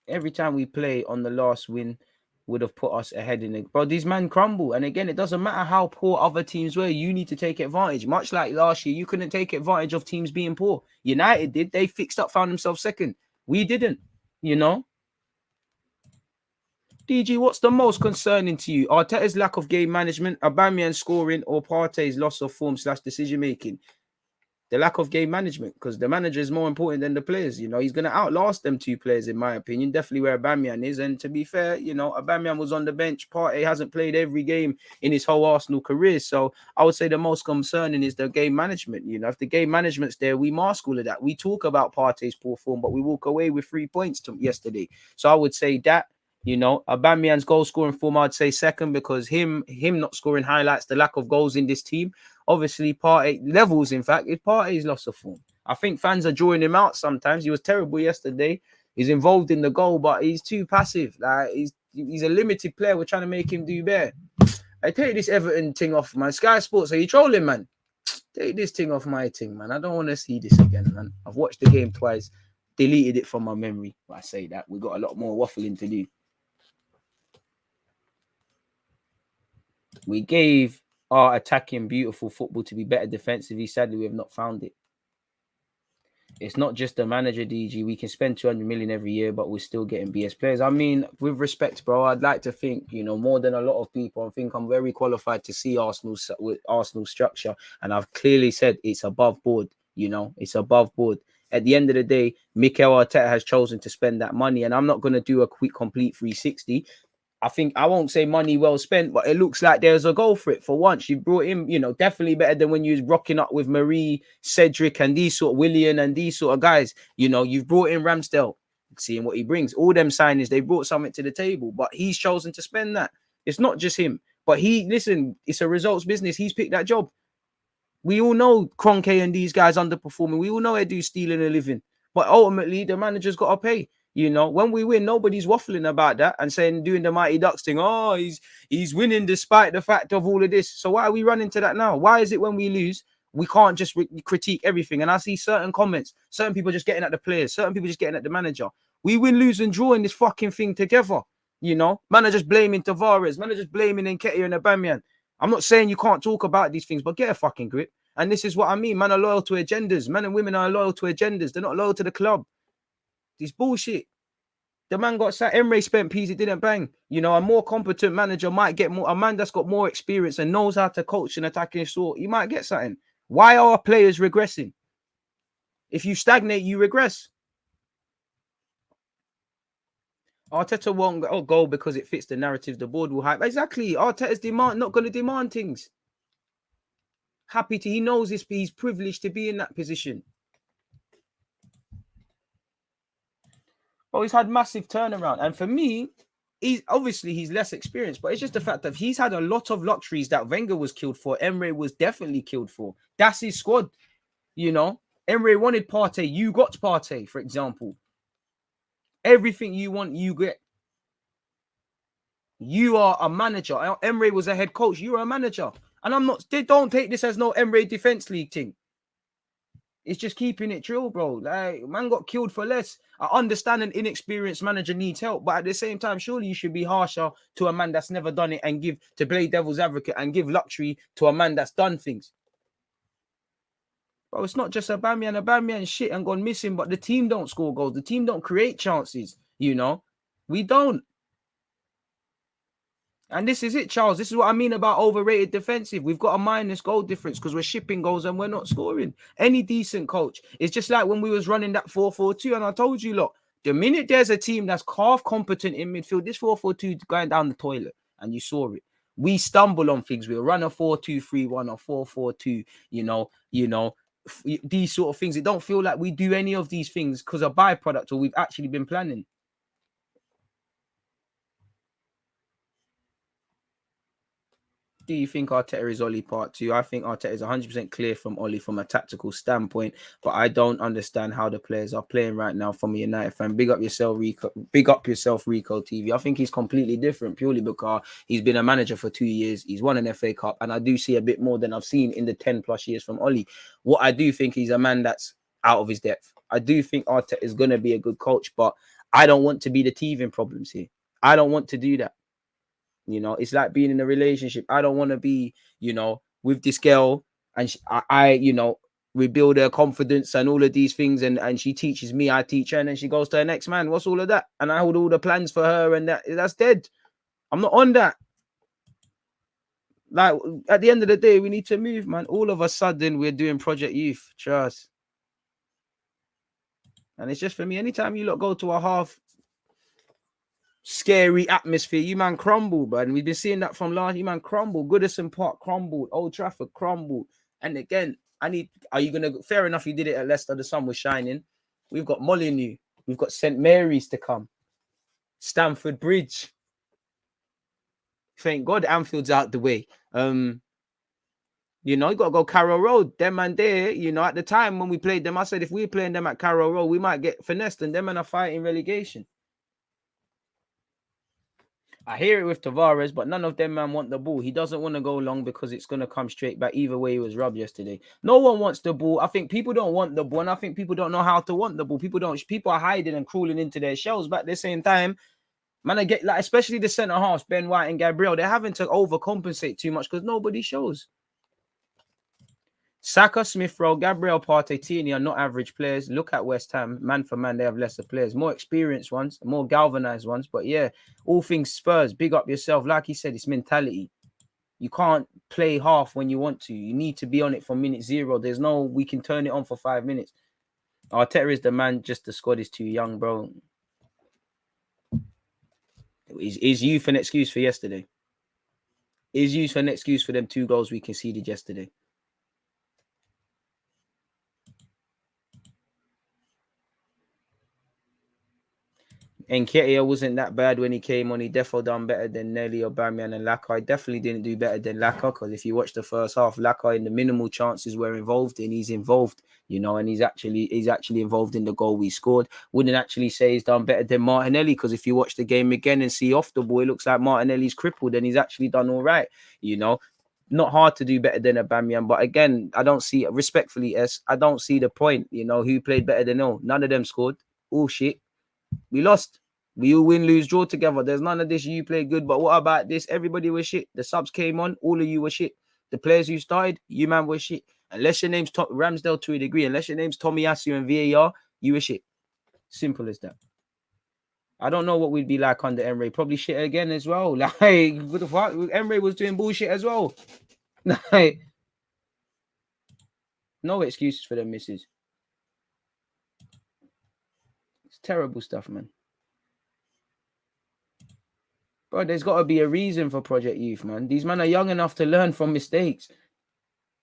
Every time we play on the last win would have put us ahead in it. Bro, these men crumble. And again, it doesn't matter how poor other teams were. You need to take advantage. Much like last year, you couldn't take advantage of teams being poor. United did. They fixed up, found themselves second. We didn't, you know. DG, what's the most concerning to you? Arteta's lack of game management, Aubameyang scoring, or Partey's loss of form / decision making? The lack of game management, because the manager is more important than the players. You know, he's going to outlast them 2 players, in my opinion. Definitely where Aubameyang is. And to be fair, you know, Aubameyang was on the bench. Partey hasn't played every game in his whole Arsenal career. So I would say the most concerning is the game management. You know, if the game management's there, we mask all of that. We talk about Partey's poor form, but we walk away with 3 points yesterday. So I would say that, you know, Aubameyang's goal scoring form, I'd say second, because him not scoring highlights the lack of goals in this team. Obviously, Partey levels, in fact, it's Partey's loss of form. I think fans are drawing him out sometimes. He was terrible yesterday. He's involved in the goal, but he's too passive. Like he's a limited player. We're trying to make him do better. I take this Everton thing off, man. Sky Sports, are you trolling, man? Take this thing off my thing, man. I don't want to see this again, man. I've watched the game twice. deleted it from my memory. I say that we got a lot more waffling to do. We gave our attacking beautiful football to be better defensively. Sadly, we have not found it. It's not just the manager, DG. We can spend 200 million every year, but we're still getting BS players. I mean, with respect, bro, I'd like to think, more than a lot of people, I think I'm very qualified to see Arsenal's structure. And I've clearly said it's above board, it's above board. At the end of the day, Mikel Arteta has chosen to spend that money. And I'm not going to do a quick, complete 360. I think I won't say money well spent, but it looks like there's a goal for it. For once, you brought him, definitely better than when you was rocking up with Marie, Cedric, and these sort of Willian and these sort of guys. You've brought in Ramsdale, seeing what he brings. All them signings, they brought something to the table, but he's chosen to spend that. It's not just him, but it's a results business. He's picked that job. We all know Kroenke and these guys underperforming. We all know they do stealing a living, but ultimately the manager's got to pay. When we win, nobody's waffling about that and saying, doing the Mighty Ducks thing. Oh, he's winning despite the fact of all of this. So why are we running to that now? Why is it when we lose, we can't just critique everything? And I see certain comments, certain people just getting at the players, certain people just getting at the manager. We win, lose, and draw in this fucking thing together. Man are just blaming Tavares. Man are just blaming Nketiah and Aubameyang. I'm not saying you can't talk about these things, but get a fucking grip. And this is what I mean. Man are loyal to agendas. Men and women are loyal to agendas. They're not loyal to the club. This bullshit. The man got sat. Emre spent peas. It didn't bang. A more competent manager might get more. A man that's got more experience and knows how to coach an attacking sort, he might get something. Why are our players regressing? If you stagnate, you regress. Arteta won't go because it fits the narrative the board will hype. Exactly. Arteta's not going to demand things. He knows he's privileged to be in that position. Oh, he's had massive turnaround. And for me, he's less experienced, but it's just the fact that he's had a lot of luxuries that Wenger was killed for. Emre was definitely killed for. That's his squad. Emre wanted Partey. You got Partey, for example. Everything you want, you get. You are a manager. Emre was a head coach. You're a manager. And don't take this as no Emre Defense League thing. It's just keeping it real, bro. Like, man got killed for less. I understand an inexperienced manager needs help, but at the same time, surely you should be harsher to a man that's never done it and to play devil's advocate and give luxury to a man that's done things. Bro, it's not just Aubameyang shit and gone missing, but the team don't score goals. The team don't create chances, We don't. And this is it, Charles. This is what I mean about overrated defensive. We've got a minus goal difference because we're shipping goals and we're not scoring. Any decent coach. It's just like when we was running that 4-4-2, and I told you, look, the minute there's a team that's half competent in midfield, this 4-4-2 is going down the toilet, and you saw it. We stumble on things. We'll run a 4-2-3-1 or 4-4-2, these sort of things. It don't feel like we do any of these things because of byproduct or we've actually been planning. Do you think Arteta is Oli part 2? I think Arteta is 100% clear from Oli from a tactical standpoint, but I don't understand how the players are playing right now from a United fan. Big up yourself, Rico. Big up yourself, Rico TV. I think he's completely different purely because he's been a manager for 2 years. He's won an FA Cup, and I do see a bit more than I've seen in the 10 plus years from Oli. What I do think he's a man that's out of his depth. I do think Arteta is going to be a good coach, but I don't want to be the teething problems here. I don't want to do that. It's like being in a relationship. I don't want to be, with this girl and we build her confidence and all of these things. And she teaches me, I teach her, and then she goes to her next man. What's all of that? And I hold all the plans for her and that's dead. I'm not on that. Like, at the end of the day, we need to move, man. All of a sudden, we're doing Project Youth. Trust. And it's just for me, anytime you go to a half scary atmosphere, you man crumble, bro. And we've been seeing that from last. You man crumble. Goodison Park crumbled. Old Trafford crumbled. And again, fair enough, you did it at Leicester. The sun was shining. We've got Molineux. We've got St. Mary's to come. Stamford Bridge. Thank God Anfield's out the way. You got to go Carrow Road. Them and there, at the time when we played them, I said if we're playing them at Carrow Road, we might get finessed, and them and are fighting relegation. I hear it with Tavares, but none of them man want the ball. He doesn't want to go long because it's going to come straight back. Either way, he was robbed yesterday. No one wants the ball. I think people don't want the ball, and I think people don't know how to want the ball. People are hiding and crawling into their shells, but at the same time, man, I get like, especially the centre halves, Ben White and Gabriel, they're having to overcompensate too much because nobody shows. Saka, Smith Rowe, Gabriel Partey, Tierney are not average players. Look at West Ham. Man for man, they have lesser players. More experienced ones, more galvanized ones. But yeah, all things Spurs, big up yourself. Like he said, it's mentality. You can't play half when you want to. You need to be on it from minute zero. There's no, we can turn it on for 5 minutes. Arteta is the man, just the squad is too young, bro. Is youth an excuse for yesterday? Is youth an excuse for them 2 goals we conceded yesterday? Nketiah wasn't that bad when he came on. He definitely done better than Nelly, Aubameyang and Laka. He definitely didn't do better than Laka because if you watch the first half, Laka in the minimal chances we're involved in, he's involved, you know, and he's actually involved in the goal we scored. Wouldn't actually say he's done better than Martinelli because if you watch the game again and see off the ball, it looks like Martinelli's crippled and he's actually done all right, you know. Not hard to do better than Aubameyang, but again, I don't see, respectfully, I don't see the point, you know, who played better than all. None of them scored. All shit. We lost. We all win, lose, draw together. There's none of this. You play good, but what about this? Everybody was shit. The subs came on. All of you were shit. The players who started, you man were shit. Unless your name's Ramsdale to a degree, unless your name's Tomiyasu and VAR, you were shit. Simple as that. I don't know what we'd be like under Emre. Probably shit again as well. Like, what the fuck? Emre was doing bullshit as well. Like, no excuses for them misses. It's terrible stuff, man. Bro, there's got to be a reason for Project Youth, man. These men are young enough to learn from mistakes.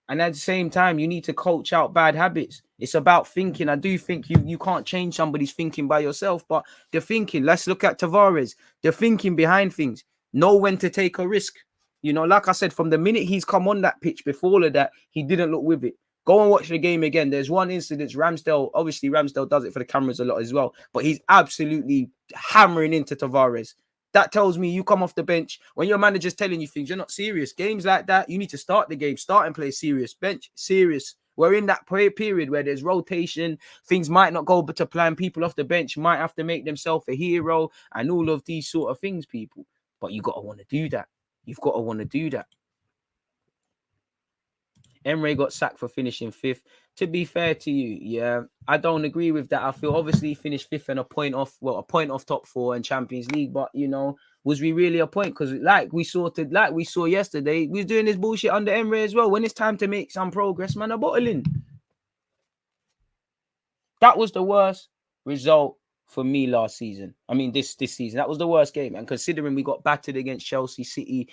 And at the same time, you need to coach out bad habits. It's about thinking. I do think you can't change somebody's thinking by yourself, but the thinking, let's look at Tavares, the thinking behind things, know when to take a risk. You know, like I said, from the minute he's come on that pitch, before all of that, he didn't look with it. Go and watch the game again. There's one incident, obviously Ramsdale does it for the cameras a lot as well, but he's absolutely hammering into Tavares. That tells me you come off the bench when your manager's telling you things, you're not serious. Games like that, you need to start the game, start and play serious. Bench, serious. We're in that period where there's rotation. Things might not go to plan. People off the bench might have to make themselves a hero and all of these sort of things, people. But you got to want to do that. You've got to want to do that. Emre got sacked for finishing 5th. To be fair to you, yeah, I don't agree with that. I feel obviously he finished 5th and a point off top 4 in Champions League, but you know, was we really a point? Because like we saw yesterday, we was doing this bullshit under Emre as well. When it's time to make some progress, man, a bottling. That was the worst result for me last season. I mean, this season, that was the worst game. And considering we got battered against Chelsea, City,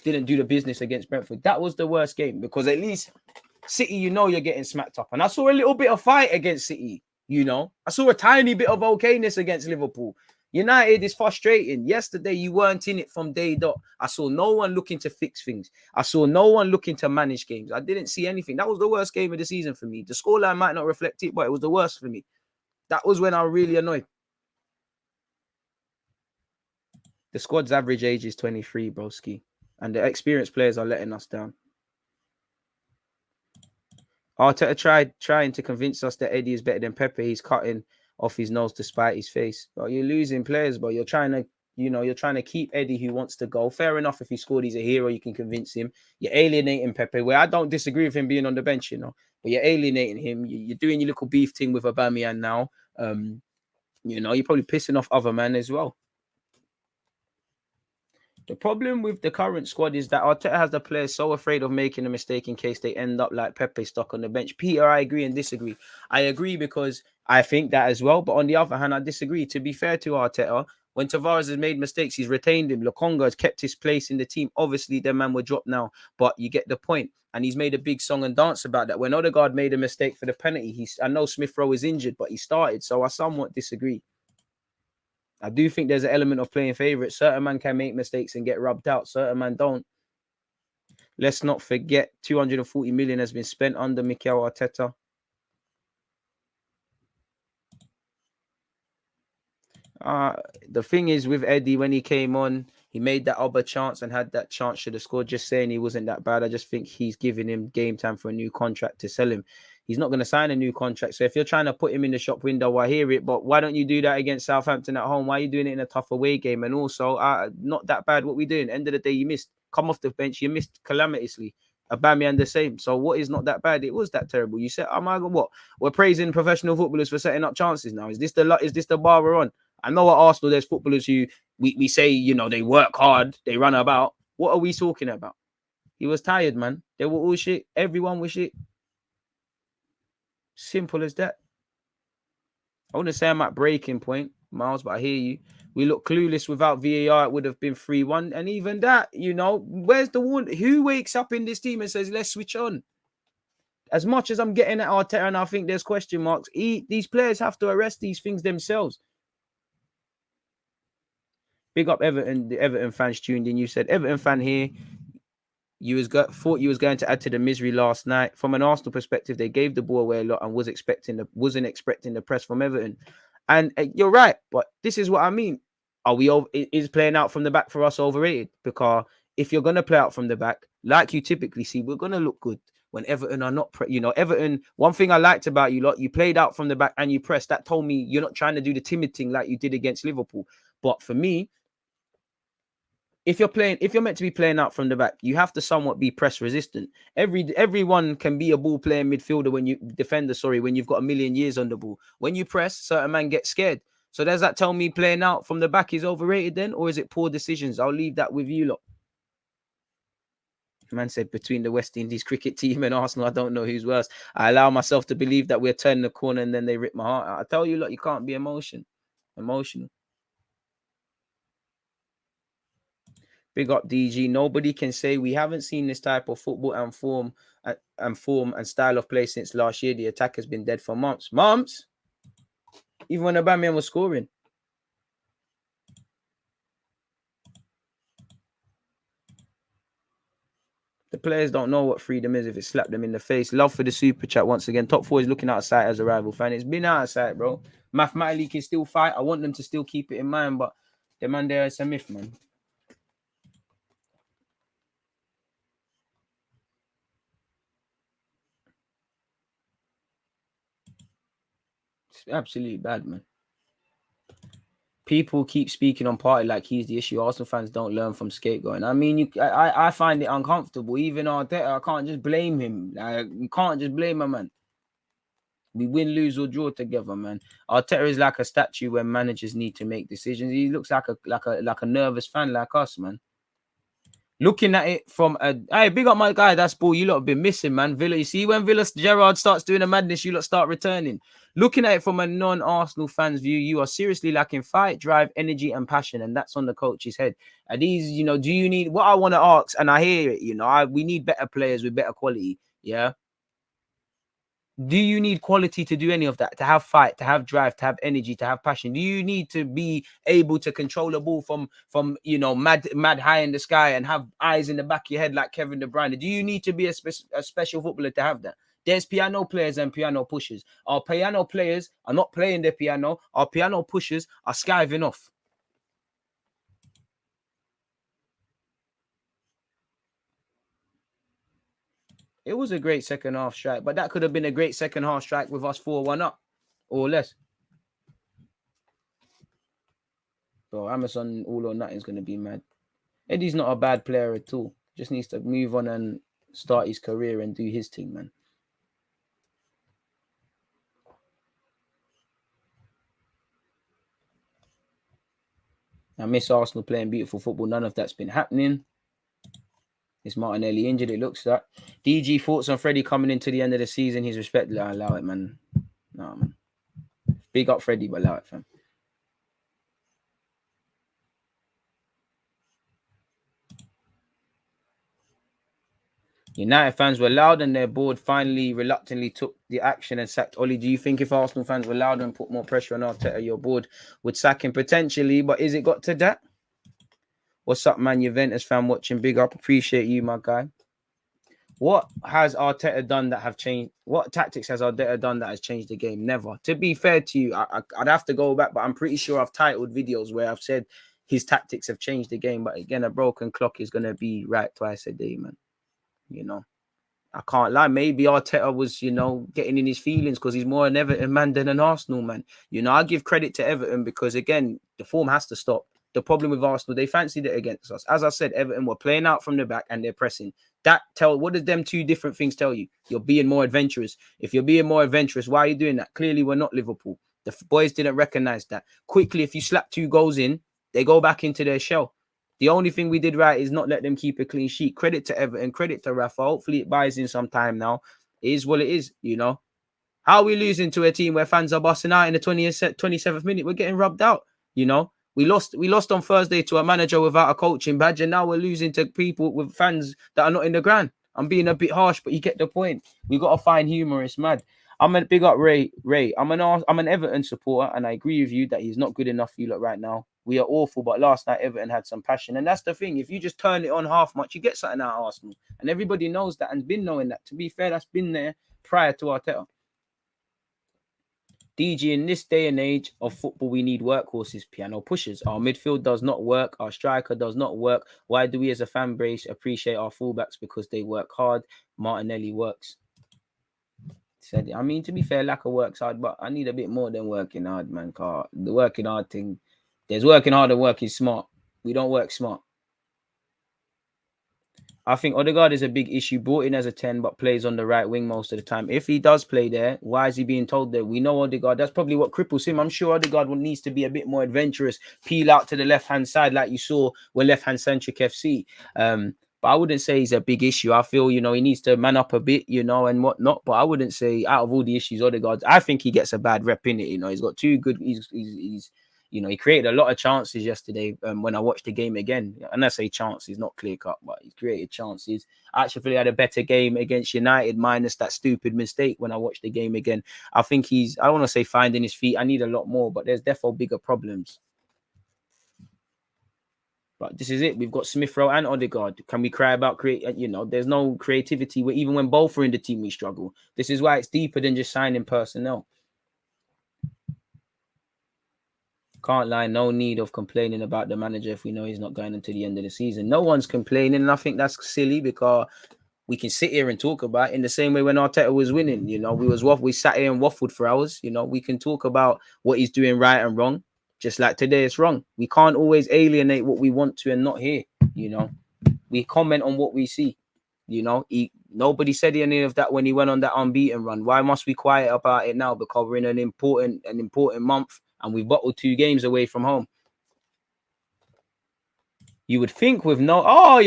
didn't do the business against Brentford, that was the worst game because at least City, you know, you're getting smacked up. And I saw a little bit of fight against City, you know. I saw a tiny bit of okayness against Liverpool. United is frustrating. Yesterday, you weren't in it from day dot. I saw no one looking to fix things. I saw no one looking to manage games. I didn't see anything. That was the worst game of the season for me. The scoreline might not reflect it, but it was the worst for me. That was when I was really annoyed. The squad's average age is 23, broski. And the experienced players are letting us down. Arteta trying to convince us that Eddie is better than Pepe. He's cutting off his nose to spite his face. But you're losing players, but you're trying to keep Eddie who wants to go. Fair enough, if he scored, he's a hero, you can convince him. You're alienating Pepe, where I don't disagree with him being on the bench, you know. But you're alienating him. You're doing your little beef thing with Aubameyang now. You know, you're probably pissing off other men as well. The problem with the current squad is that Arteta has the players so afraid of making a mistake in case they end up like Pepe stuck on the bench. Peter, I agree and disagree. I agree because I think that as well. But on the other hand, I disagree. To be fair to Arteta, when Tavares has made mistakes, he's retained him. Lokonga has kept his place in the team. Obviously, their man will drop now, but you get the point. And he's made a big song and dance about that. When Odegaard made a mistake for the penalty, I know Smith Rowe is injured, but he started. So I somewhat disagree. I do think there's an element of playing favourites. Certain man can make mistakes and get rubbed out. Certain man don't. Let's not forget 240 million has been spent under Mikel Arteta. The thing is with Eddie, when he came on, He made that other chance and had that chance, should have scored. Just saying he wasn't that bad. I just think he's giving him game time for a new contract to sell him. He's not going to sign a new contract. So if you're trying to put him in the shop window, I hear it. But why don't you do that against Southampton at home? Why are you doing it in a tough away game? And also, not that bad what we doing. End of the day, you missed. Come off the bench. You missed calamitously. Aubameyang the same. So what is not that bad? It was that terrible. You said, oh my God, what? We're praising professional footballers for setting up chances now. Is this the bar we're on? I know at Arsenal there's footballers who we say, you know, they work hard, they run about. What are we talking about? He was tired, man. They were all shit. Everyone was shit. Simple as that. I wouldn't say I'm at breaking point, Miles, but I hear you. We look clueless without VAR. It would have been 3-1. And even that, you know, where's the one? Who wakes up in this team and says, let's switch on? As much as I'm getting at Arteta, and I think there's question marks, these players have to arrest these things themselves. Big up Everton. The Everton fans tuned in. You said, Everton fan here. Thought you was going to add to the misery last night. From an Arsenal perspective, they gave the ball away a lot and wasn't expecting the press from Everton. And you're right, but this is what I mean. Is playing out from the back for us overrated? Because if you're gonna play out from the back, like you typically see, we're gonna look good when Everton are not. Everton. One thing I liked about you lot, you played out from the back and you pressed. That told me you're not trying to do the timid thing like you did against Liverpool. But for me, if you're meant to be playing out from the back, you have to somewhat be press resistant. Everyone can be a ball playing midfielder when you've got a million years on the ball. When you press, certain man get scared. So does that tell me playing out from the back is overrated then? Or is it poor decisions? I'll leave that with you lot. Man said between the West Indies cricket team and Arsenal, I don't know who's worse. I allow myself to believe that we're turning the corner and then they rip my heart out. I tell you, lot, you can't be emotional. Big up DG. Nobody can say we haven't seen this type of football and form and style of play since last year. The attack has been dead for months. Even when Aubameyang was scoring. The players don't know what freedom is if it slapped them in the face. Love for the super chat once again. Top 4 is looking out of sight as a rival fan. It's been out of sight, bro. Mathematically can still fight. I want them to still keep it in mind, but the man there is a myth, man. It's absolutely bad, man. People keep speaking on Partey like he's the issue. Arsenal fans don't learn from scapegoating. I mean, I find it uncomfortable. Even Arteta, I can't just blame him. You can't just blame him, man. We win, lose, or draw together, man. Arteta is like a statue when managers need to make decisions. He looks like a nervous fan like us, man. Looking at it from hey, big up my guy. That's ball you lot have been missing, man. Villa, you see when Gerrard starts doing a madness, you lot start returning. Looking at it from a non-Arsenal fan's view, you are seriously lacking fight, drive, energy, and passion, and that's on the coach's head. And these, do you need what I want to ask? And I hear it, we need better players with better quality. Yeah. Do you need quality to do any of that? To have fight, to have drive, to have energy, to have passion? Do you need to be able to control a ball from mad high in the sky and have eyes in the back of your head like Kevin De Bruyne? Do you need to be a special footballer to have that? There's piano players and piano pushers. Our piano players are not playing the piano. Our piano pushers are skiving off. It was a great second half strike, but that could have been a great second half strike with us 4-1 up or less. Bro, Amazon all or nothing is going to be mad. Eddie's not a bad player at all. Just needs to move on and start his career and do his thing, man. I miss Arsenal playing beautiful football. None of that's been happening. Is Martinelli injured? It looks like. DG thoughts on Freddie coming into the end of the season. He's respected. I allow it, man. No, man. Big up Freddie, but allow it, fam. United fans were loud and their board finally reluctantly took the action and sacked Oli. Do you think if Arsenal fans were louder and put more pressure on Arteta, your board would sack him potentially? But is it got to that? What's up, man? Juventus fan watching. Big up. Appreciate you, my guy. What has Arteta done that have changed? What tactics has Arteta done that has changed the game? Never. To be fair to you, I'd have to go back, but I'm pretty sure I've titled videos where I've said his tactics have changed the game. But again, a broken clock is going to be right twice a day, man. I can't lie. Maybe Arteta was, getting in his feelings because he's more an Everton man than an Arsenal man. I give credit to Everton because, again, the form has to stop. The problem with Arsenal, they fancied it against us. As I said, Everton were playing out from the back and they're pressing. What does them two different things tell you? You're being more adventurous. If you're being more adventurous, why are you doing that? Clearly, we're not Liverpool. The boys didn't recognize that. Quickly, if you slap 2 goals in, they go back into their shell. The only thing we did right is not let them keep a clean sheet. Credit to Everton, credit to Rafa. Hopefully it buys in some time now. It is what it is, How are we losing to a team where fans are busting out in the 27th minute? We're getting rubbed out, We lost on Thursday to a manager without a coaching badge, and now we're losing to people with fans that are not in the ground. I'm being a bit harsh, but you get the point. We got to find humor. It's mad. I'm a big up Ray. I'm an Everton supporter, and I agree with you that he's not good enough for you right now. We are awful, but last night Everton had some passion, and that's the thing. If you just turn it on half much, you get something out of Arsenal, and everybody knows that and's been knowing that. To be fair, that's been there prior to Arteta. DG, in this day and age of football, we need workhorses, piano pushers. Our midfield does not work. Our striker does not work. Why do we as a fan base appreciate our fullbacks? Because they work hard. Martinelli works. Said, to be fair, Laka works hard, but I need a bit more than working hard, man. The working hard thing, there's working hard and working smart. We don't work smart. I think Odegaard is a big issue. Brought in as a 10, but plays on the right wing most of the time. If he does play there, why is he being told that? We know Odegaard. That's probably what cripples him. I'm sure Odegaard needs to be a bit more adventurous. Peel out to the left-hand side like you saw with left-hand centric FC. But I wouldn't say he's a big issue. I feel, he needs to man up a bit, and whatnot. But I wouldn't say out of all the issues, Odegaard, I think he gets a bad rep in it. He's got too good. He created a lot of chances yesterday when I watched the game again. And I say chances, not clear cut, but he created chances. I actually feel he had a better game against United, minus that stupid mistake when I watched the game again. I think I don't want to say finding his feet. I need a lot more, but there's definitely bigger problems. But this is it. We've got Smith Rowe and Odegaard. Can we cry about there's no creativity. Even when both are in the team, we struggle. This is why it's deeper than just signing personnel. Can't lie, no need of complaining about the manager if we know he's not going until the end of the season. No one's complaining, and I think that's silly because we can sit here and talk about it in the same way when Arteta was winning. We sat here and waffled for hours. We can talk about what he's doing right and wrong, just like today it's wrong. We can't always alienate what we want to and not hear. We comment on what we see. Nobody said any of that when he went on that unbeaten run. Why must we quiet about it now? Because we're in an important month. And we bottled 2 games away from home. You would think with no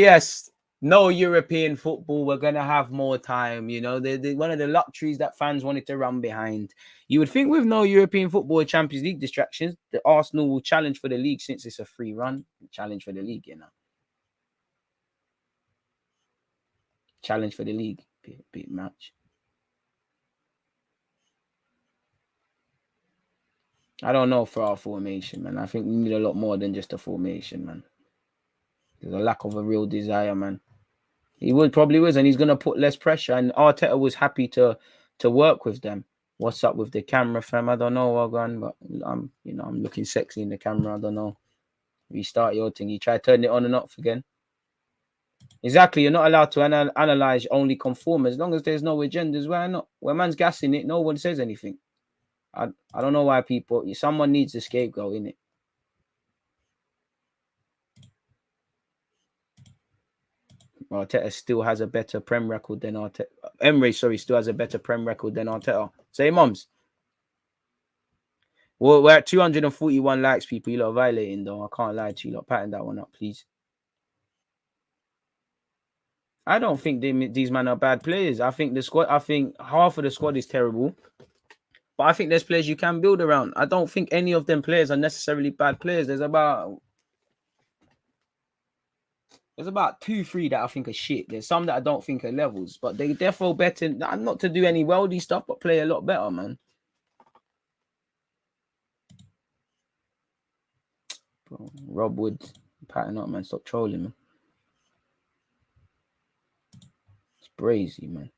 European football, we're going to have more time. One of the luxuries that fans wanted to run behind. You would think with no European football or Champions League distractions, the Arsenal will challenge for the league since it's a free run. Challenge for the league, Challenge for the league. Bit match. I don't know for our formation, man. I think we need a lot more than just a formation, man. There's a lack of a real desire, man. He probably was, and he's going to put less pressure. And Arteta was happy to work with them. What's up with the camera, fam? I don't know, Wagan, but I'm looking sexy in the camera. I don't know. Restart your thing. You try turning it on and off again. Exactly. You're not allowed to analyze, only conform. As long as there's no agendas, why not? When man's gassing it, no one says anything. I don't know why someone needs a scapegoat, innit? Arteta still has a better Prem record than Arteta. Emre, still has a better Prem record than Arteta. Say, mums. Well, we're at 241 likes, people. You lot are violating, though. I can't lie to you lot. Pattern that one up, please. I don't think these men are bad players. I think half of the squad is terrible. But I think there's players you can build around. I don't think any of them players are necessarily bad players. There's about 2-3 that I think are shit. There's some that I don't think are levels, but they therefore better. Not to do any worldy stuff, but play a lot better, man. Bro, Rob Wood, pattern up, man. Stop trolling, man. It's brazy, man.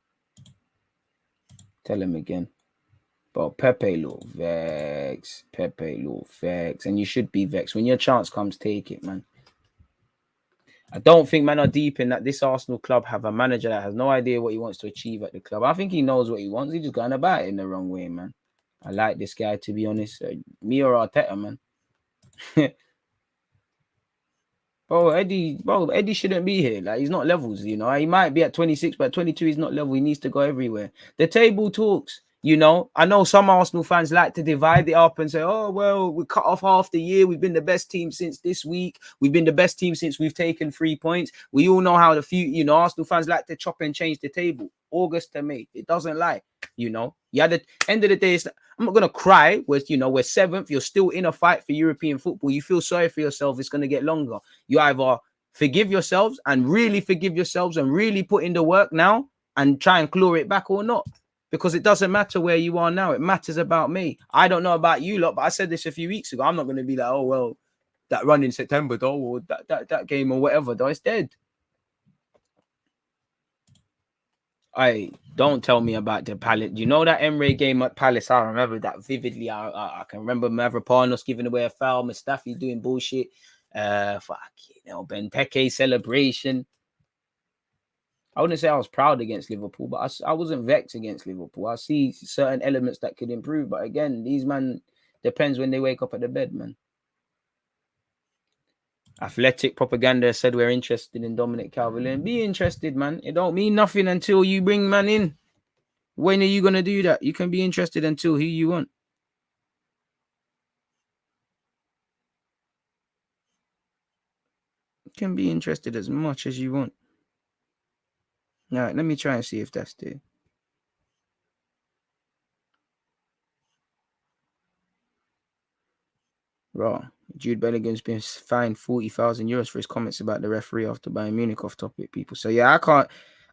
Tell him again. But Pepe look vexed. And you should be vexed. When your chance comes, take it, man. I don't think man are deep in that this Arsenal club have a manager that has no idea what he wants to achieve at the club. I think he knows what he wants. He's just going about it in the wrong way, man. I like this guy, to be honest. Me or Arteta, man. Eddie shouldn't be here. Like, he's not levels, you know. He might be at 26, but at 22, he's not level. He needs to go everywhere. The table talks, you know. I know some Arsenal fans like to divide it up and say, oh, well, we cut off half the year. We've been the best team since this week. We've been the best team since we've taken 3 points. We all know how Arsenal fans like to chop and change the table. August to May. It doesn't lie, you know. At the end of the day, I'm not gonna cry. We're 7th. You're still in a fight for European football. You feel sorry for yourself. It's gonna get longer. You either forgive yourselves and really put in the work now and try and claw it back or not. Because it doesn't matter where you are now. It matters about me. I don't know about you lot, but I said this a few weeks ago. I'm not gonna be like, oh well, that run in September though, or that game or whatever though, it's dead. Don't tell me about the Palace. You know that Emre game at Palace? I remember that vividly. I can remember Mavropanos giving away a foul, Mustafi doing bullshit. Benteke celebration. I wouldn't say I was proud against Liverpool, but I wasn't vexed against Liverpool. I see certain elements that could improve, but again, these man depends when they wake up at the bed, man. Athletic propaganda said we're interested in Dominic Calvert-Lewin. Be interested, man. It don't mean nothing until you bring man in. When are you going to do that? You can be interested until who you want. You can be interested as much as you want. All right, let me try and see if that's there. Raw. Jude Bellingham's been fined 40,000 euros for his comments about the referee after Bayern Munich off topic, people. So yeah,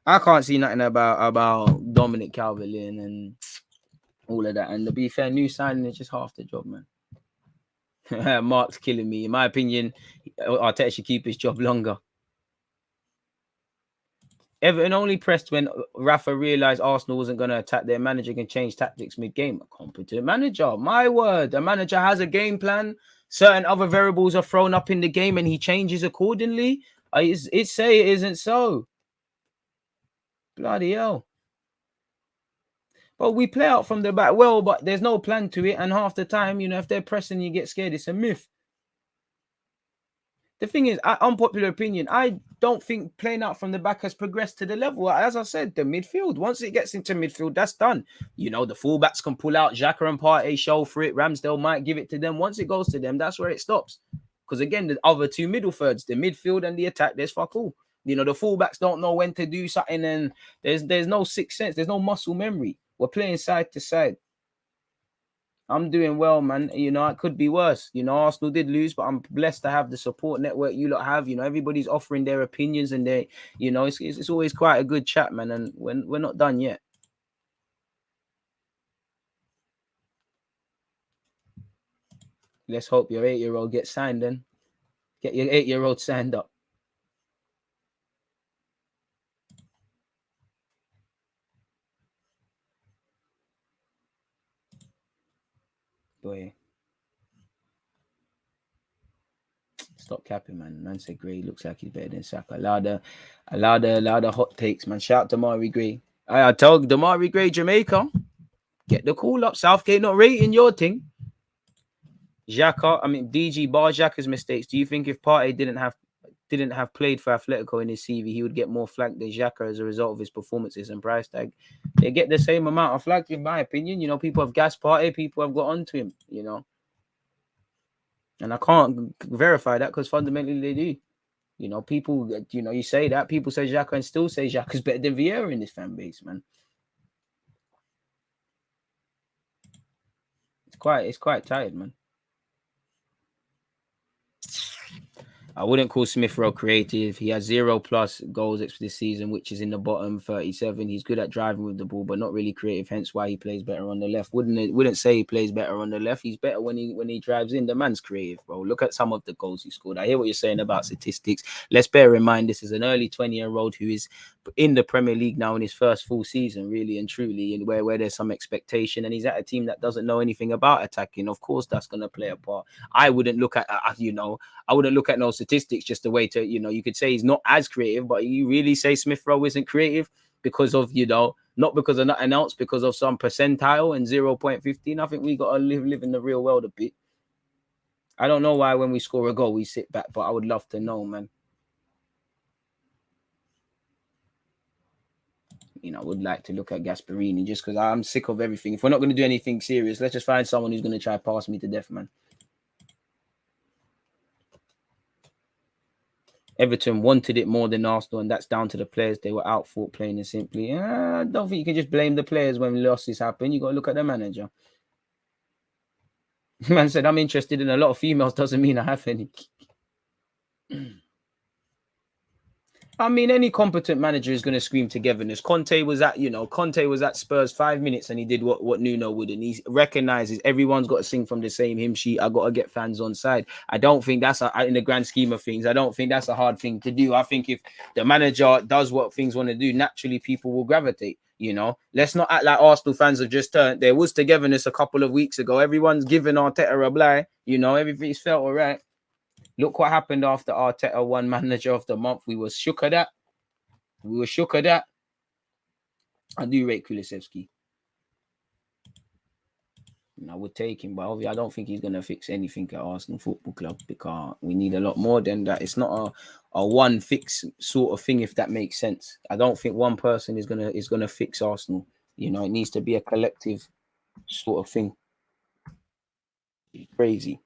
I can't see nothing about Dominic Calvert-Lewin and all of that. And to be fair, new signing is just half the job, man. Mark's killing me. In my opinion, Arteta should keep his job longer. Everton only pressed when Rafa realised Arsenal wasn't going to attack. Their manager can change tactics mid-game. A competent manager. My word. The manager has a game plan. Certain other variables are thrown up in the game and he changes accordingly. It's say it isn't so. Bloody hell. But we play out from the back well, but there's no plan to it. And half the time, if they're pressing, you get scared. It's a myth. The thing is, unpopular opinion, I don't think playing out from the back has progressed to the level. As I said, the midfield, once it gets into midfield, that's done. The fullbacks can pull out. Xhaka and Partey show for it. Ramsdale might give it to them. Once it goes to them, that's where it stops. Because again, the other two middle thirds, the midfield and the attack, there's fuck all. The fullbacks don't know when to do something, and there's no sixth sense. There's no muscle memory. We're playing side to side. I'm doing well, man. It could be worse. Arsenal did lose, but I'm blessed to have the support network you lot have. Everybody's offering their opinions and it's always quite a good chat, man. And we're not done yet. Let's hope your 8-year-old gets signed then. Get your 8-year-old signed up. Boy. Stop capping, man. Man said Gray looks like he's better than Saka. Allow the hot takes, man. Shout out to Damari Gray. I told Damari Gray, Jamaica, get the call up. Southgate not rating your thing. DG bar Xhaka's mistakes. Do you think if Partey didn't have played for Atletico in his CV, he would get more flack than Xhaka as a result of his performances and price tag? They get the same amount of flack, in my opinion. People have gassed Partey, people have got onto him, And I can't verify that because fundamentally they do. People, you say that. People say Xhaka and still say Xhaka's better than Vieira in this fan base, man. It's quite tired, man. I wouldn't call Smith Rowe creative. He has 0+ goals this season, which is in the bottom 37. He's good at driving with the ball, but not really creative. Hence why he plays better on the left. Wouldn't say he plays better on the left. He's better when he drives in. The man's creative, bro. Look at some of the goals he scored. I hear what you're saying about statistics. Let's bear in mind this is an early 20-year-old who is in the Premier League now in his first full season, really and truly, and where there's some expectation, and he's at a team that doesn't know anything about attacking. Of course, that's going to play a part. I wouldn't look at I wouldn't look at no statistics just a way to, you could say he's not as creative, but you really say Smith Rowe isn't creative because of, not because of nothing else, because of some percentile and 0.15. I think we got to live in the real world a bit. I don't know why when we score a goal, we sit back, but I would love to know, man. I would like to look at Gasperini just because I'm sick of everything. If we're not going to do anything serious, let's just find someone who's going to try pass me to death, man. Everton wanted it more than Arsenal, and that's down to the players. They were outfought, plain and simply. I don't think you can just blame the players when losses happen. You got to look at the manager. Man said, I'm interested in a lot of females. Doesn't mean I have any. I mean, any competent manager is going to scream togetherness. Conte was at Spurs 5 minutes and he did what Nuno would, and he recognizes everyone's got to sing from the same hymn sheet. I got to get fans on side. I don't think that's in the grand scheme of things. I don't think that's a hard thing to do. I think if the manager does what things want to do, naturally people will gravitate. Let's not act like Arsenal fans have just turned. There was togetherness a couple of weeks ago. Everyone's giving Arteta a bly. Everything's felt all right. Look what happened after Arteta won Manager of the Month. We were shook at that. I do rate Kulusevski. I would take him, but obviously I don't think he's going to fix anything at Arsenal Football Club because we need a lot more than that. It's not a one fix sort of thing, if that makes sense. I don't think one person is gonna fix Arsenal. It needs to be a collective sort of thing. Crazy.